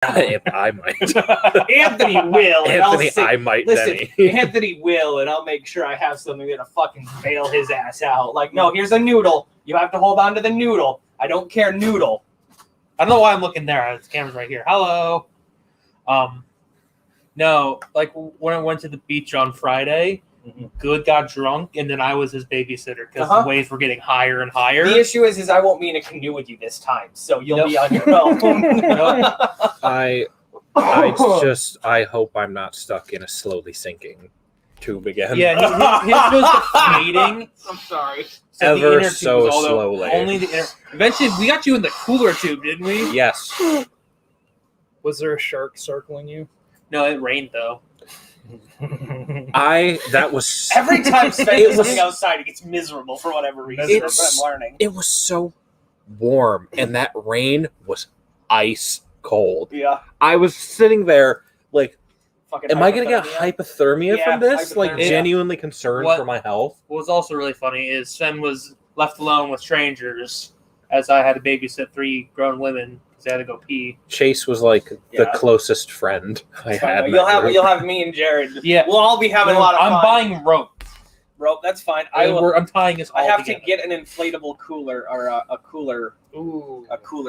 If I might. Anthony will. And I'll Anthony, say, I might, listen, Denny. Anthony will, and I'll make sure I have something that'll fucking bail his ass out. Like, no, here's a noodle. You have to hold on to the noodle. I don't care, noodle. I don't know why I'm looking there. The camera's right here. Hello. No, like when I went to the beach on Friday, Good got drunk, and then I was his babysitter because the waves were getting higher and higher. The issue is I won't be in a canoe with you this time, so you'll be on your own. I hope I'm not stuck in a slowly sinking tube again. Yeah, his was fading. I'm sorry. So the Ever inner tube so was slowly. Only the inner. Eventually, we got you in the cooler tube, didn't we? Yes. Was there a shark circling you? No, it rained though. That was Every time Sven is looking outside, it gets miserable for whatever reason. That's what I'm learning. It was so warm, and that rain was ice cold. Yeah. I was sitting there like, Fucking am I going to get hypothermia from this? Like, genuinely concerned for my health. What was also really funny is Sven was left alone with strangers as I had to babysit 3 grown women because they had to go pee. Chase was like the closest friend I had. You'll have me and Jared. Yeah. We'll all be having a lot of fun. I'm buying rope. Rope, that's fine. I'm tying us all I have together. to get an inflatable cooler or a cooler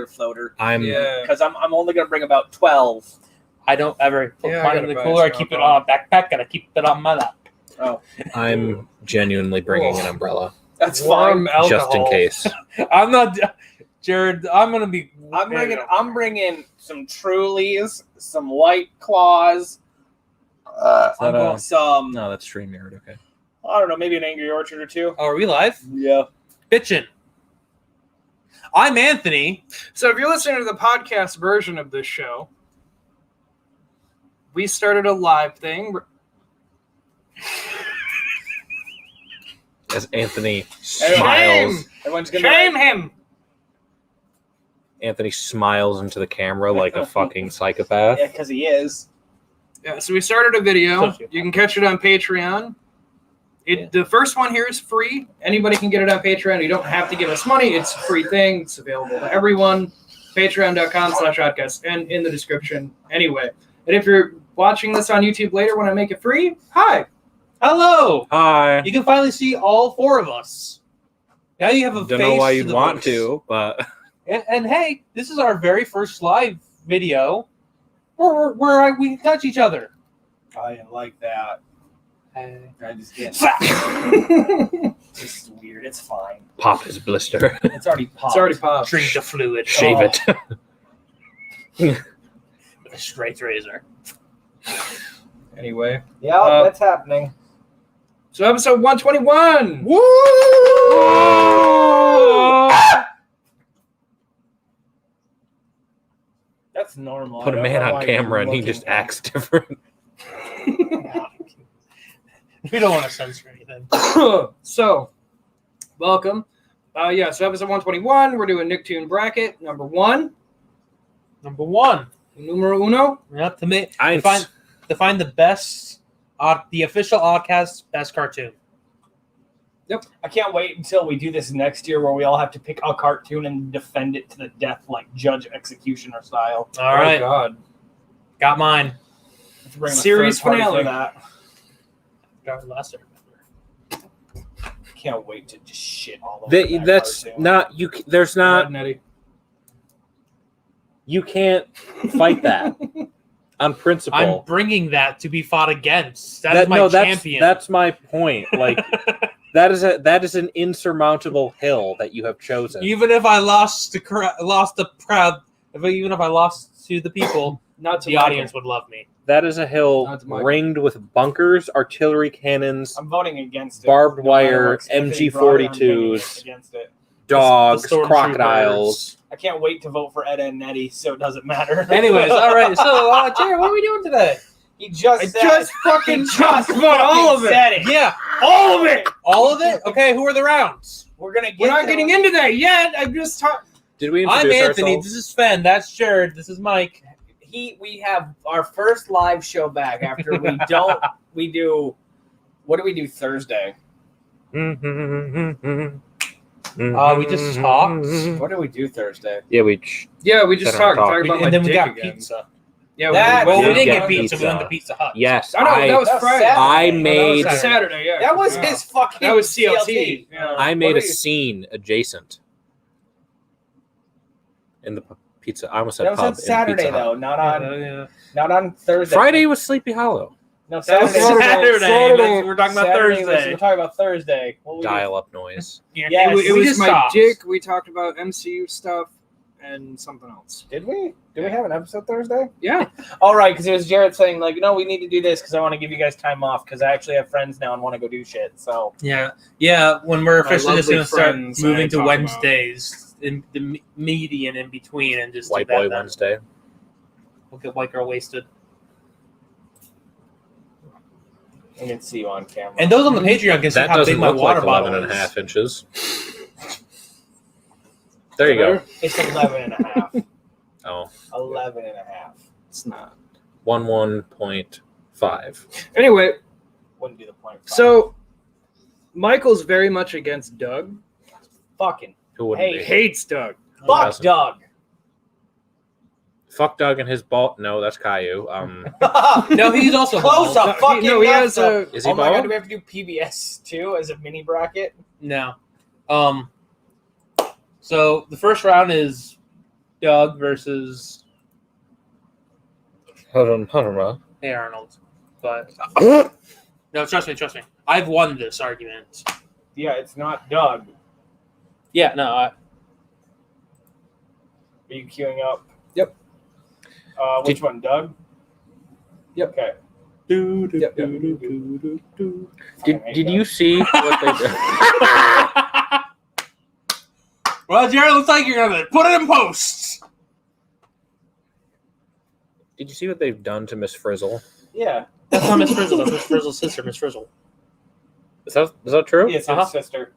floater. Because I'm only going to bring about 12. I don't ever put mine in the cooler. I keep it on a backpack and I keep it on my lap. Oh. I'm genuinely bringing an umbrella. That's fine. Just in case. I'm not, Jared. I'm gonna be. I'm bringing some Trulies, some White Claws. No, that's StreamYard. Okay. I don't know, maybe an Angry Orchard or 2. Oh, are we live? Yeah. Bitchin'. I'm Anthony. So if you're listening to the podcast version of this show, we started a live thing. As Anthony smiles. Shame him! Anthony smiles into the camera like a fucking psychopath. Yeah, because he is. Yeah, so we started a video. You can catch it on Patreon. The first one here is free. Anybody can get it on Patreon. You don't have to give us money. It's a free thing. It's available to everyone. Patreon.com/podcast and in the description. Anyway, and if you're watching this on YouTube later when I make it free, hi. Hello. Hi. You can finally see all 4 of us. Now you have a face. Don't know why you'd want to, but... And hey, this is our very first live video where we can touch each other. I didn't like that. I just can't. It's just weird. It's fine. Pop his blister. It's already popped. It's already popped. Drink the fluid. Shave it. With a straight razor. Anyway. Yeah, that's happening. So episode 121. Woo! That's normal. Put a man on camera and he just acts different. We don't want to censor anything. So, welcome. So episode 121, we're doing Nicktoon bracket number 1. Number 1. Numero uno. Yep, to find the best, the official Oddcast best cartoon. Yep. I can't wait until we do this next year where we all have to pick a cartoon and defend it to the death like Judge Executioner style. All right. Oh, God. Got mine. Series finale. That. Got last year. Can't wait to just shit all over that That's cartoon. not... There's not... You can't fight that. On principle. I'm bringing that to be fought against. That's my champion. That's my point. Like... That is an insurmountable hill that you have chosen. Even if I lost the crowd, even if I lost to the people, the audience would love me. That is a hill ringed with bunkers, artillery cannons. I'm voting against it. Barbed wire, MG42s, dogs, crocodiles. I can't wait to vote for Ed and Nettie, so it doesn't matter. Anyways, all right. So, Jared, what are we doing today? He just fucking talked about all of it. Yeah, all of it. All of it. Okay, who are the rounds? We're not getting into that yet. I just talked. Did we? I'm Anthony. Ourselves? This is Sven. That's Jared. This is Mike. We have our first live show back after we do. What do we do Thursday? We just talked. What do we do Thursday? Yeah, we just talked about and then we got again. pizza. Yeah, That- Well, we did didn't get get pizza. pizza. We went to Pizza Hut. Yes, I know that was That was Friday. Saturday. I No, that was made- That's Saturday. Saturday. Yeah, That was Yeah. his fucking. That was CLT. Yeah. I made What a are you- scene adjacent in the pizza. I almost said That was pub. on in Saturday Pizza Hut. though, Yeah. not on Thursday. Friday was Sleepy Hollow. No, That was Saturday. Saturday. We're talking about Saturday was- Thursday. We're talking about Thursday. What we Dial up noise. Yes, it we was just my stopped. dick. We talked about MCU stuff and something else. Did we? Did we have an episode Thursday? Yeah. All right, because it was Jared saying like, no, we need to do this because I want to give you guys time off because I actually have friends now and want to go do shit. So Yeah. When we're officially just lovely going to start friends moving I to talk Wednesdays, in the median in between, and just White do that Boy then. Wednesday. We'll get White Girl Wasted. I can see you on camera. And those on the Patreon can see That how big doesn't my look water like bottle 11 and a is. half inches. There you go. It's 11 and a half. Oh, 11 and a half. It's not. 11.5. Anyway, Wouldn't be the point. so Michael's very much against Doug. fucking Who wouldn't Hey, He be? hates Doug. fuck doesn't? Doug. Fuck Doug and his ball. No, that's Caillou. No, he's also close bald. up. Fucking he has nuts up. Is he Oh my god, bald? do we have to do PBS too as a mini bracket? No. So the first round is Doug versus Hold on. Hey Arnold. But no, trust me. I've won this argument. Yeah, it's not Doug. Yeah, no, Are you queuing up? Yep. Which one, Doug? Yep. Okay. Yep. Did you see what they did? Well, Jared, looks like you're gonna put it in post. Did you see what they've done to Miss Frizzle? Yeah. That's not Miss Frizzle. That's Miss Frizzle's sister, Miss Frizzle. Is that true? It's Uh-huh. his sister.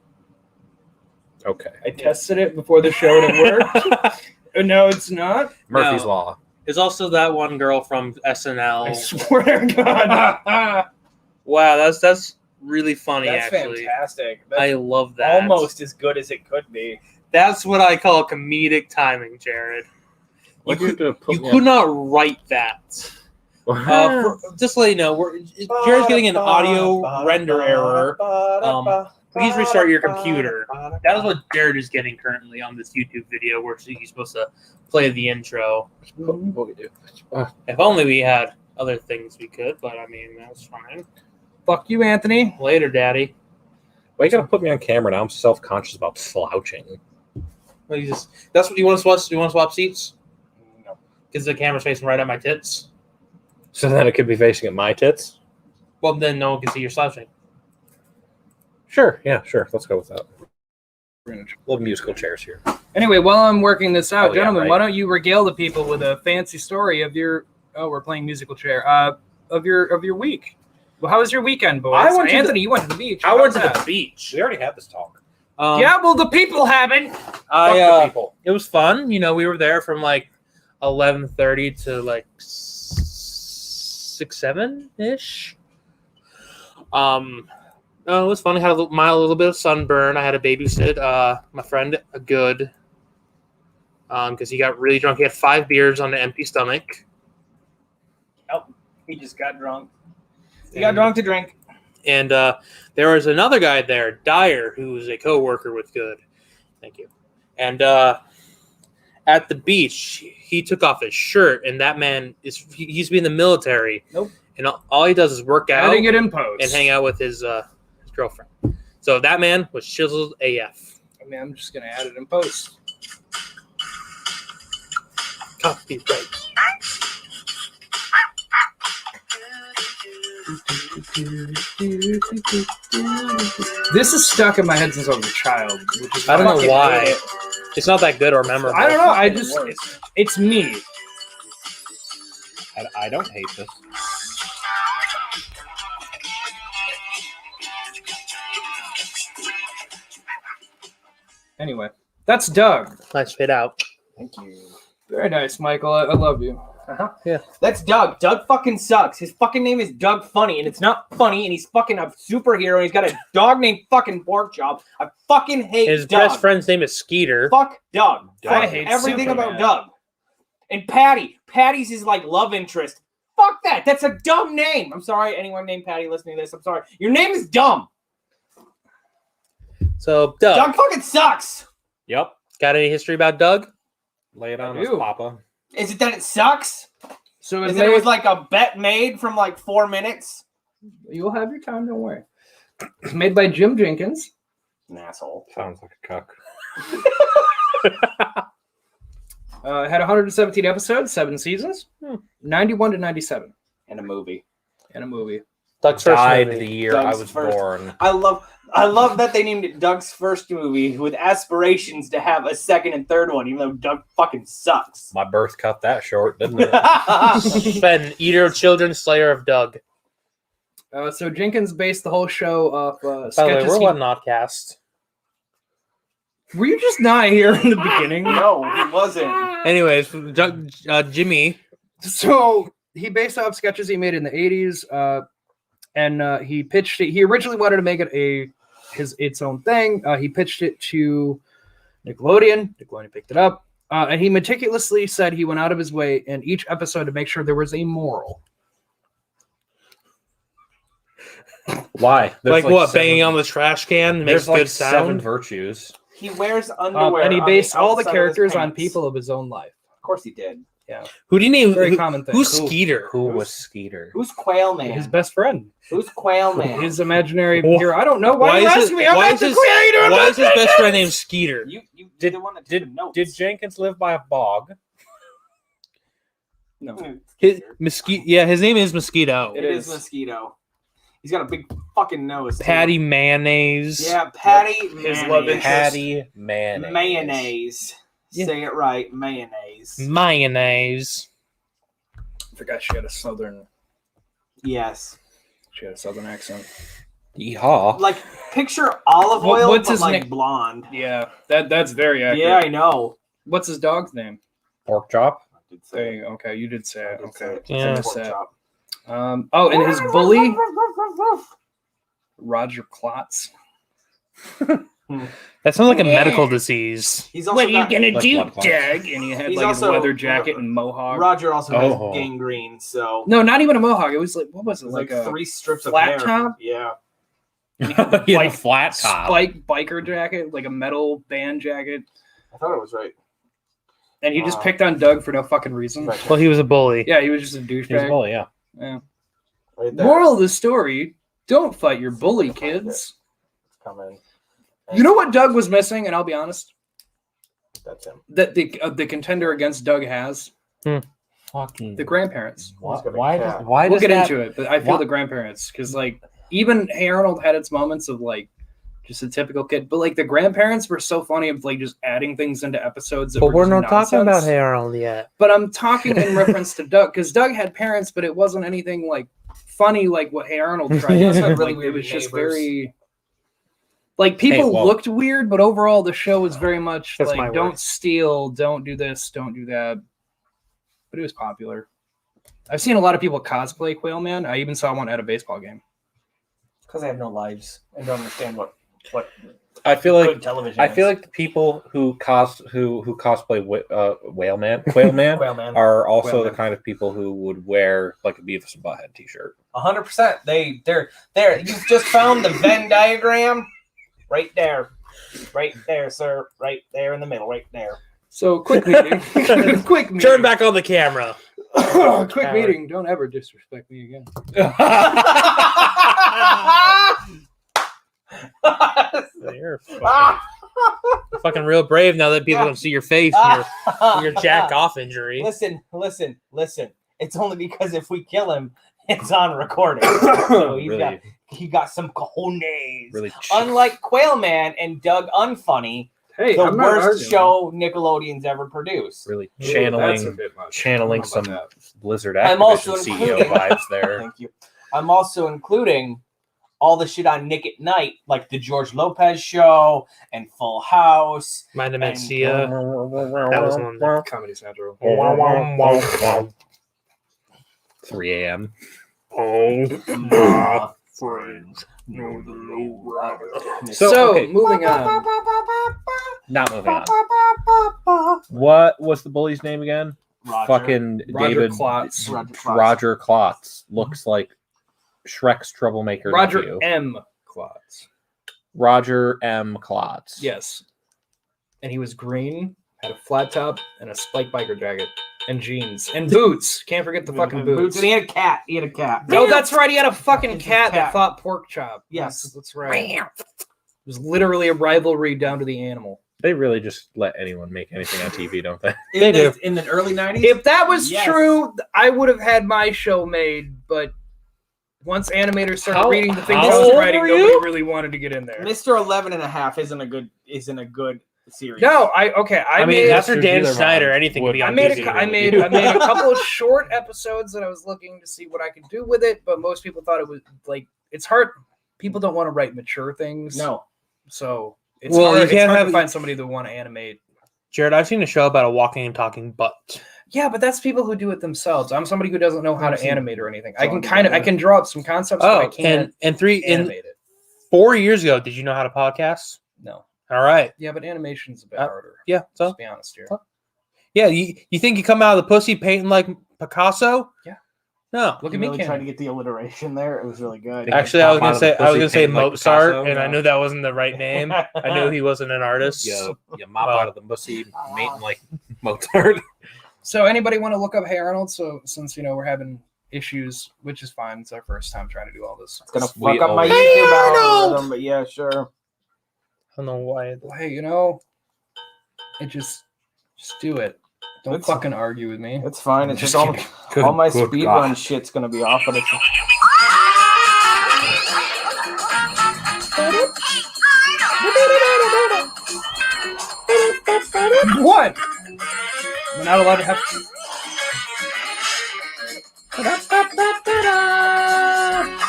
Okay. I tested it before the show and it worked. No, it's not. Murphy's No. Law. There's also that one girl from I SNL. swear to God. Wow, that's really funny. That's actually, fantastic. That's I love that. almost as good as it could be. That's what I call comedic timing, Jared. You Why'd you have to put me could not write that. on- Just to let you know, Jared's getting an audio render error. Please restart your computer. That is what Jared is getting currently on this YouTube video where he's supposed to play the intro. What we do? If only we had other things we could, but I mean, that's fine. Fuck you, Anthony. Later, Daddy. Why you gotta put me on camera now? I'm self-conscious about slouching. Well, that's what you want to swap. You want to swap seats? No. Because the camera's facing right at my tits. So then it could be facing at my tits? Well, then no one can see your slouching. Sure. Yeah, sure. Let's go with that. Little musical chairs here. Anyway, while I'm working this out, Oh, yeah, gentlemen, right. why don't you regale the people with a fancy story of your? Oh, we're playing musical chair. Of your week. Well, how was your weekend, boys? I went to Anthony, you went to the beach. I How went was to that? the beach. We already had this talk. Yeah, well, the people haven't. Fuck the people. It was fun. You know, we were there from like 11:30 to like 6-7 ish. No, it was fun. I had a little bit of sunburn. I had to babysit my friend Good because he got really drunk. He had 5 beers on an empty stomach. He just got drunk. He got drunk to drink. And there was another guy there, Dyer, who was a co-worker with Good. Thank you. And at the beach, he took off his shirt, and that man he used to be in the military. Nope. And all he does is work out Adding it in post. and hang out with his girlfriend. So that man was chiseled AF. I mean, I'm just gonna add it in post. Copyright. This is stuck in my head since I was a child. Which is I don't know fucking why. hate it. It's not that good or memorable. I don't know. I Fucking just worse. it's me. I don't hate this. Anyway, that's Doug. Nice fit out. Thank you. Very nice, Michael. I love you. That's Doug. Doug fucking sucks. His fucking name is Doug Funny, and it's not funny, and he's fucking a superhero, and he's got a dog named fucking Pork Chop. I fucking hate His Doug. best friend's name is Skeeter. Fuck Doug. I Fuck hate everything Superman. about Doug. And Patty's his like love interest. Fuck that. That's a dumb name. I'm sorry, anyone named Patty listening to this. I'm sorry. Your name is dumb. So, Doug. Doug fucking sucks. Yep. Got any history about Doug? Lay it on I us, do. Papa. Is it that it sucks? So Is it was like a bet made from like 4 minutes? you'll have your time, don't worry. It's made by Jim Jenkins. An asshole. Sounds like a cuck. It had 117 episodes, 7 seasons, 91 to 97, And a movie. and a movie. Doug's first Died movie. the year Doug's I was first. born. I love that they named it Doug's first movie with aspirations to have a second and third one, even though Doug fucking sucks. My birth cut that short, didn't it? Ben, Eater of Children, Slayer of Doug. So Jenkins based the whole show off By the way, sketches. we're one Nodcast. Were you just not here in the beginning? No, he wasn't. Anyways, Doug, Jimmy. So he based off sketches he made in the 80s, and he pitched it. He originally wanted to make it its own thing. He pitched it to Nickelodeon. Nickelodeon picked it up, and he meticulously said he went out of his way in each episode to make sure there was a moral. Why? Like what? Banging on the trash can makes There's good like 7 sound. virtues. He wears underwear. And he on based all the outside of his characters on pants. people of his own life. Of course he did. Who do you name? Very common thing. Who's Skeeter? Who was Skeeter? Who's Quail Man? His best friend. Who's Quail Man? His imaginary Wh- hero. I don't know. Why, are you asking me? I'm why not is the his, creator. why is his best friend named Skeeter? you Did- the one that took the notes. Did Jenkins live by a bog? No. His Mosquito. Yeah, his name is Mosquito. It is Mosquito. He's got a big fucking nose. too. Patty Mayonnaise. Yeah, Patty. His mayonnaise. love interest. Patty mayonnaise. Mayonnaise. Yeah. Say it right. Mayonnaise. Mayonnaise. I forgot she had a southern. Yes. She had a southern accent. Yeehaw. Like picture olive What- oil, what's but his like name? blonde. Yeah, that's very accurate. Yeah, I know. What's his dog's name? Pork chop. I did There say you go. Okay, you did say it. Okay. Yeah. Pork chop. Oh, and his bully, Roger Klotz. That sounds like a medical disease. He's also got, gonna Like blood clots. Doug? And he had He's like also- a leather jacket and mohawk. Roger also has Oh. gangrene, so No, not even a mohawk. It was like, what was it? it's Like, like a 3 strips flat of hair. top? Yeah. Yeah, Like, flat top. spike biker jacket, like a metal band jacket. I thought it was right. And he just picked on Doug for no fucking reason. Right. Well, he was a bully. Yeah, he was just a He was a douchebag. bully, yeah. Yeah. Right there. Moral of the story: don't fight your bully, kids. It's coming. You know what Doug was missing, and I'll be honest, That's him. that the contender against Doug has Fucking. the grandparents. Why, Who's gonna why cat? does, why We'll does get that, into it, but I feel why- the grandparents because like even Hey Arnold had its moments of like just a typical kid, but like the grandparents were so funny of like just adding things into episodes. That But were we're just not talking about nonsense. Hey Arnold yet. But I'm talking in reference to Doug because Doug had parents, but it wasn't anything like funny like what Hey Arnold tried. Yeah. to do. Really Like, it weird was just neighbors. very like people Hey, well- looked weird, but overall the show was very much That's my like don't word. steal, don't do this, don't do that. But it was popular. I've seen a lot of people cosplay Quail Man. I even saw one at a baseball game. Because I have no lives and don't understand what I feel like good television I is. feel like the people who cosplay Whale Man, Quail Man, Quail Man. are also Quail the Man. kind of people who would wear like a Beavis and Butthead T-shirt. 100%. They're there. You've just found the Venn diagram right there. Right there, sir. Right there in the middle. Right there. So quick meeting. Quick meeting. Turn back on the camera. Quick meeting. Don't ever disrespect me again. You're fucking real brave now that people can see your face and your jack off injury. Listen. It's only because if we kill him, it's on recording. So really, he got some cojones. really. Unlike Quail Man and Doug Unfunny, Hey, the I'm not worst arguing. show Nickelodeon's ever produced. Really Ooh, that's a channeling bit much. channeling I don't know some about Blizzard I'm Activision also CEO including- vibes there. Thank you. I'm also including all the shit on Nick at Night, like the George Lopez show and Full House. Mind the And- Mencia. That was one. that. Comedy Central. 3 a.m. My friends. So, okay, moving on. not moving on. What was the bully's name again? fucking Roger David Klotz. Roger Klotz looks like Shrek's troublemaker Roger nephew. M. Klotz. Roger M. Klotz. Yes. And he was green, had a flat top, and a spike biker jacket, and jeans, and boots. Can't forget the fucking boots. And he had a cat. He had a cat. No, that's right. He had a fucking It's his cat that cat. fought pork chop. Yes. That's right. It was literally a rivalry down to the animal. They really just let anyone make anything on TV, don't they? They do. In the early 90s? If that was Yes. true, I would have had my show made, but once animators started How- reading the things how I was old writing, were nobody you? really wanted to get in there. Mr. 11 and a half isn't a good series. No, I I mean, made after Dan either Schneider, one anything would- would be I on made Disney. a couple of short episodes that I was looking to see what I could do with it, but most people thought it was like it's hard. People don't want to write mature things. No. So it's Well, hard, you it's can't hard have- to find somebody that want to animate. Jared, I've seen a show about a walking and talking butt. Yeah, but that's people who do it themselves. I'm somebody who doesn't know how I've to seen animate or anything. some I can draw up some concepts, but I can't and animate it. 4 years ago, did you know how to podcast? No. All right. Yeah, but animation's a bit Uh, harder. Yeah. So Let's be honest here. yeah, you think you come out of the pussy painting like Picasso? Yeah. No. Look You at me, really Ken. tried to get the alliteration there. It was really good. Actually, I was Pop out gonna of say the I was pussy gonna say painted like Mozart, Picasso, and I yeah. knew that wasn't the right name. I knew he wasn't an artist. You mop Well. out of the pussy, mating like Mozart. So anybody want to look up Hey Arnold? So since we're having issues, which is fine. It's our first time trying to do all this. It's gonna We fuck up my always- YouTube Arnold! algorithm, but yeah, sure. I don't know why. Hey, it just do it. Don't It's- fucking argue with me. It's fine. It's just Just all my Good speedrun God. shit's gonna be off, but it's What? We're not allowed to have.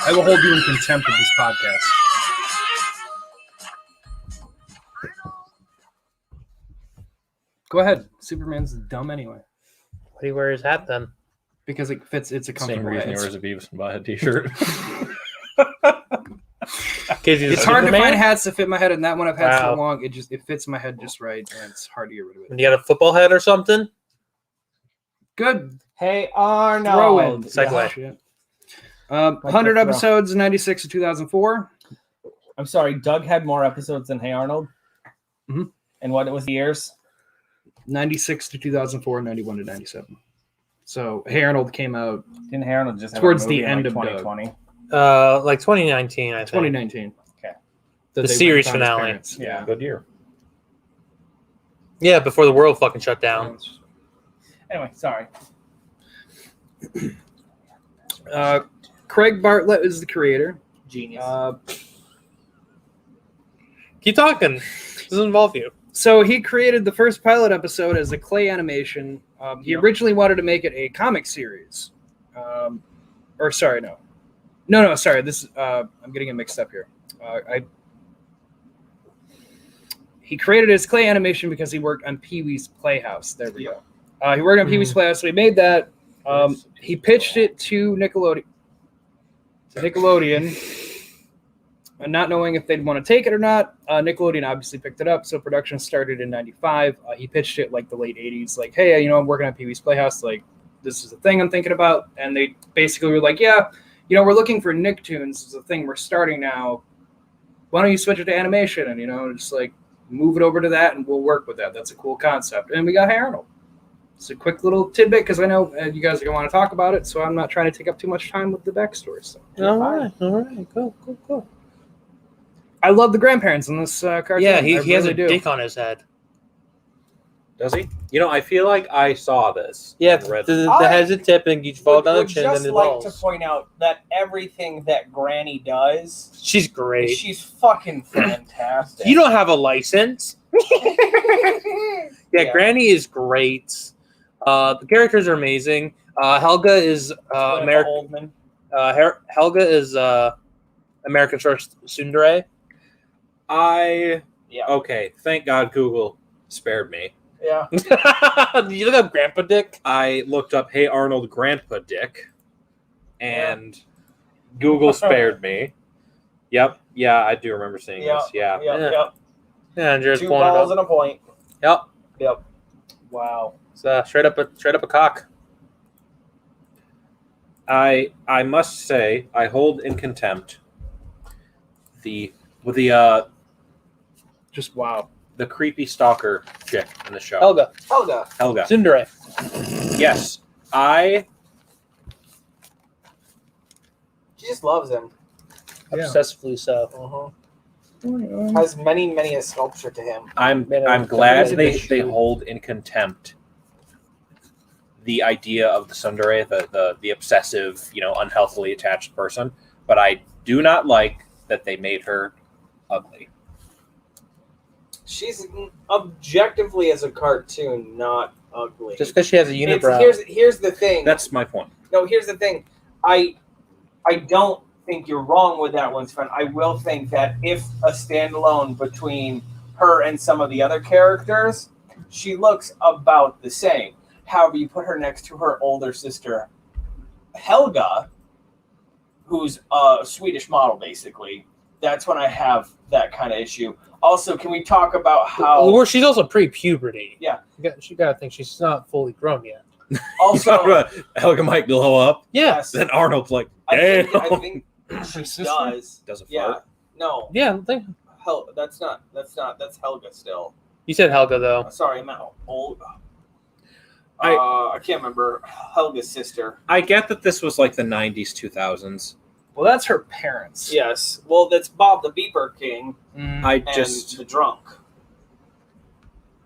I will hold you in contempt of this podcast. Go ahead. Superman's dumb anyway Why do you wear his hat then? because it fits. It's a Same comfortable. reason he It's, wears a Beavis and Butthead t-shirt. it's hard to find hats that fit my head, and that one I've had Wow. so long. It fits my head just right, and it's hard to get rid of it. When you got a football head or something? Good. Hey Throw in. Arnold. Segue. Shit. Like 100 the throw. episodes, 96 to 2004. I'm sorry, Doug had more episodes than Hey Arnold. Mhm. And what was the years? 96 to 2004, 91 to 97. So Hey Arnold came out Didn't Hey Arnold just have Towards a movie the in, end like of Doug. 2020? Like 2019, I think. 2019. Okay. That The they series went down as finale. parents. Yeah. Good year. Yeah, before the world fucking shut down. Anyway, sorry. Craig Bartlett is the creator. Genius. Keep talking. Doesn't involve you. So he created the first pilot episode as a clay animation. He originally wanted to make it a comic series. Sorry. This I'm getting it mixed up here. He created his clay animation because he worked on Pee-wee's Playhouse. There we go. He worked on Pee-wee's Playhouse, so he made that. He pitched it to Nickelodeon. And not knowing if they'd want to take it or not, Nickelodeon obviously picked it up. So production started in '95. He pitched it like the late '80s, like, "Hey, I'm working on Pee-wee's Playhouse. Like, this is the thing I'm thinking about." And they basically were like, "Yeah, we're looking for Nicktoons. It's a thing we're starting now. Why don't you switch it to animation and just like move it over to that, and we'll work with that. That's a cool concept." And we got Hey Arnold. It's a quick little tidbit because I know you guys are going to want to talk about it, so I'm not trying to take up too much time with the backstory. So. All right. Cool. I love the grandparents in this cartoon. Yeah, I he has really a do. dick on his head. Does he? I feel like I saw this. Yeah, and read the I head's a tip and you fall down the would chin just and it like balls. to point out that everything that Granny does, She's great. she's fucking fantastic. You don't have a license. Yeah, Yeah. Granny is great. The characters are amazing. Helga is American. Oldman. Helga is American Source Tsundere. Yeah. Okay, thank God Google spared me. Yeah. Did you look up Grandpa Dick? I looked up Hey Arnold Grandpa Dick, and Google spared me. Yep. Yeah, I do remember seeing Yeah. this. Yeah. Yeah, and just Two pointed balls up. and a point. Yep. Yep. Wow. It's straight up a cock. I must say I hold in contempt the Just wow. the creepy stalker chick in the show. Helga. Helga. Tsundere. Yes. She just loves him. Yeah. Obsessively so. Has many a sculpture to him. I'm Man, glad I'm they really- hold in contempt the idea of the tsundere, the obsessive, unhealthily attached person. But I do not like that they made her ugly. She's objectively, as a cartoon, not ugly. Just because she has a It's- unibrow. here's the thing. That's my point. No, here's the thing. I don't think you're wrong with that one, Sven. I will think that if a standalone between her and some of the other characters, she looks about the same. However, you put her next to her older sister, Helga, who's a Swedish model, basically. That's when I have that kind of issue. Also, can we talk about how... Well, she's also pre-puberty. Yeah. You gotta think she's not fully grown yet. Also, Helga might glow up. Yes. Then Arnold's like, I damn. think she sister? does. Does it Yeah. fart? No. Yeah. That's Helga still. You said Helga though. Sorry, I'm not old. I- I can't remember Helga's sister. I get that this was like the 90s, 2000s. Well, that's her parents. Yes. Well, that's Bob the Beeper King I and just... the drunk.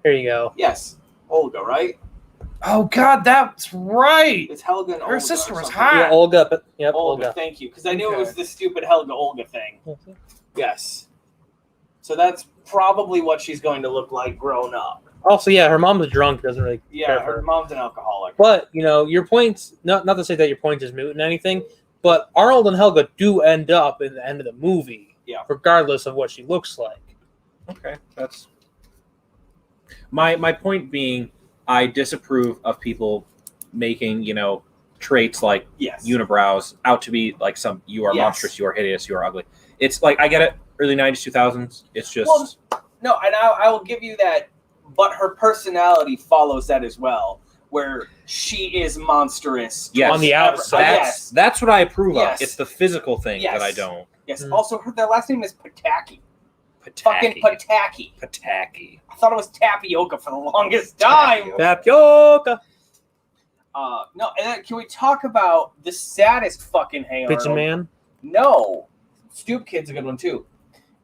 Here you go. Yes. Olga, right? Oh God, that's right. It's Helga and Her Olga. sister or was something. hot. Yeah, Olga. But yep, Olga, Olga. thank you. Because I knew it Okay. was the stupid Helga Olga thing. Yes. So that's probably what she's going to look like grown up. Also, yeah, her mom's drunk. Doesn't really care Yeah, for her her. mom's an alcoholic. But your points. Not to say that your point is moot and anything, but Arnold and Helga do end up in the end of the movie. Yeah. Regardless of what she looks like. Okay, that's... My point being, I disapprove of people making, traits like Yes. unibrows out to be like you are Yes. monstrous, you are hideous, you are ugly. It's like, I get it, early 90s, 2000s. It's just... Well, no, and I will give you that, but her personality follows that as well, where she is monstrous. Yes. On the outside. Yes. That's what I approve Yes. of. It's the physical thing Yes. that I don't. Yes. Mm. Also, their last name is Pataki. Fucking Pataki. Pataki. Pataki. I thought it was tapioca for the longest time. Tapioca. No, and then can we talk about the saddest fucking Hey Pizza Arnold? Man. No. Stoop Kid's a good one too.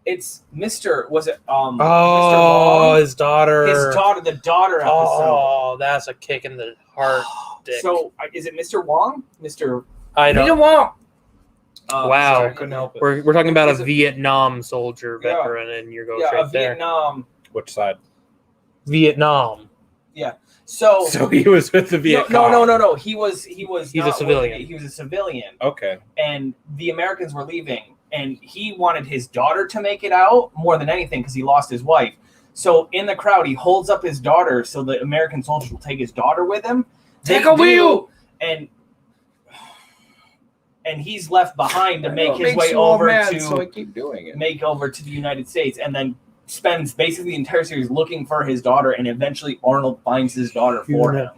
It's Mr. Was it Oh, Mr. Long? his daughter. His daughter, the daughter episode. Oh, that's a kick in the heart. Dick. So is it Mr. Wong? Mr. I You don't. don't want. Wow. Sorry, couldn't help it. We're talking about Is a it- Vietnam soldier Yeah. veteran, and you're going Yeah, straight a there. Vietnam. Which side? Vietnam. So So he was with the Viet Cong. no. He was. He's a civilian. He was a civilian, Okay. and the Americans were leaving, and he wanted his daughter to make it out more than anything because he lost his wife. So in the crowd, he holds up his daughter so the American soldiers will take his daughter with him. Take They a wheel! and he's left behind to make It his makes way you all over mad, to so I keep doing it. make over to the United States, and then spends basically the entire series looking for his daughter, and eventually Arnold finds his daughter for him,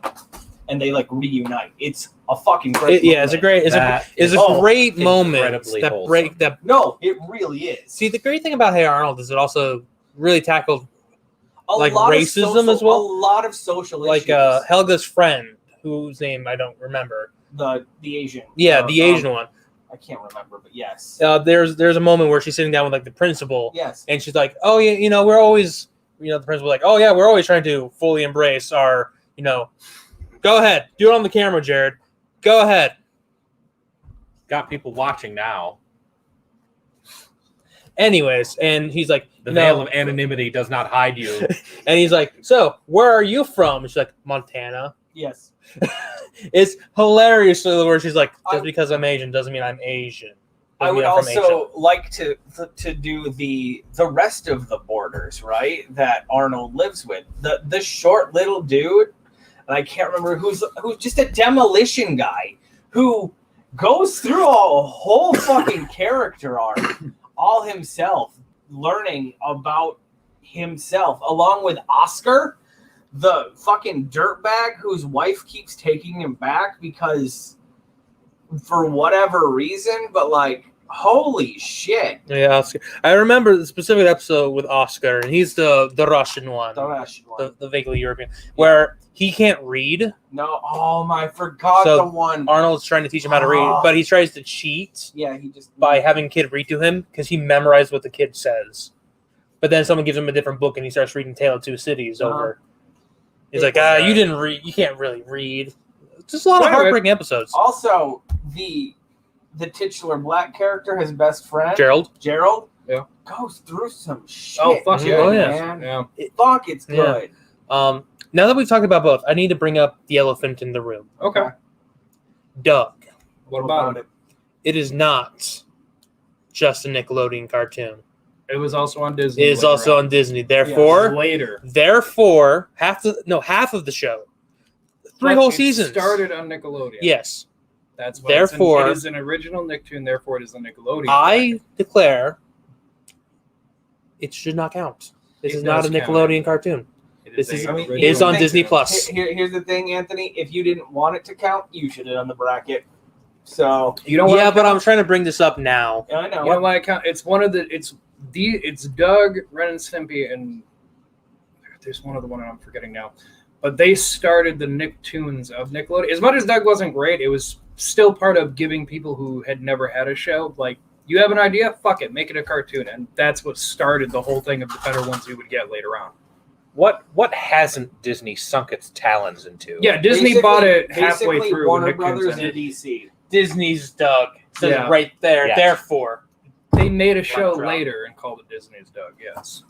and they like reunite. It's a fucking great. It's a moment. great. That It's is a great moment incredibly that wholesome. break that. No, it really is. See, the great thing about Hey Arnold is it also really tackled a like lot of racism social- as well? A lot of social like issues. Helga's friend, whose name I don't remember. the Asian. Yeah, the Asian one. I can't remember, but yes, There's a moment where she's sitting down with like the principal, yes. and she's like, "Oh, yeah, we're always, the principal like, oh yeah, we're always trying to fully embrace our, go ahead, do it on the camera, Jared, go ahead." Got people watching now. Anyways, and he's like, The "No." veil of anonymity does not hide you. And he's like, "So, where are you from?" And she's like, "Montana." Yes. It's hilarious where she's like, "Just I- because I'm Asian doesn't mean I'm Asian." I Doesn't would mean I'm from Asia." also like to do the rest of the borders, right? That Arnold lives with the short little dude, and I can't remember who's just a demolition guy who goes through a whole fucking character arc, all himself, learning about himself, along with Oscar, the fucking dirtbag whose wife keeps taking him back because for whatever reason, but like, holy shit. Yeah, Oscar. I remember the specific episode with Oscar, and he's the Russian one, The Russian one. the vaguely European, where he can't read. No, I forgot So, the one. Arnold's trying to teach him how to read, but he tries to cheat Yeah, he just by having a kid read to him because he memorized what the kid says. But then someone gives him a different book, and he starts reading Tale of Two Cities over. He's like, you didn't read. You can't really read. Just a lot of heartbreaking episodes. Also, the titular black character, his best friend, Gerald. yeah, goes through some shit. Oh, fuck dude, yeah. Oh, yeah. man. Yeah. Fuck, it's Yeah. good. Now that we've talked about both, I need to bring up the elephant in the room. Okay. Doug. What about it? It is not just a Nickelodeon cartoon. It was also on Disney. It is also on Disney. Therefore, later. half of the show, three But whole it seasons started on Nickelodeon. Yes. That's what Therefore, it is an original Nicktoon. Therefore, it is a Nickelodeon. I declare it should not count. This It is not a does count. Cartoon. cartoon. It Is on Disney Plus. Here's the thing, Anthony. If you didn't want it to count, you should have done the bracket. So You know what? Yeah, but I'm trying to bring this up now. yeah, I know. You know why I count? It's one of the. It's Doug, Ren and Stimpy, and there's one other one I'm forgetting now. But they started the Nicktoons of Nickelodeon. As much as Doug wasn't great, it was still part of giving people who had never had a show, like, you have an idea? Fuck it, make it a cartoon. And that's what started the whole thing of the better ones you would get later on. What hasn't Disney sunk its talons into? Yeah, Disney bought it halfway basically through. Warner Nicktoons Brothers ended. and DC. Disney's Doug. It says Yeah. it right there. Yeah. Therefore. They made a show Drop. later and called it Disney's Doug, yes.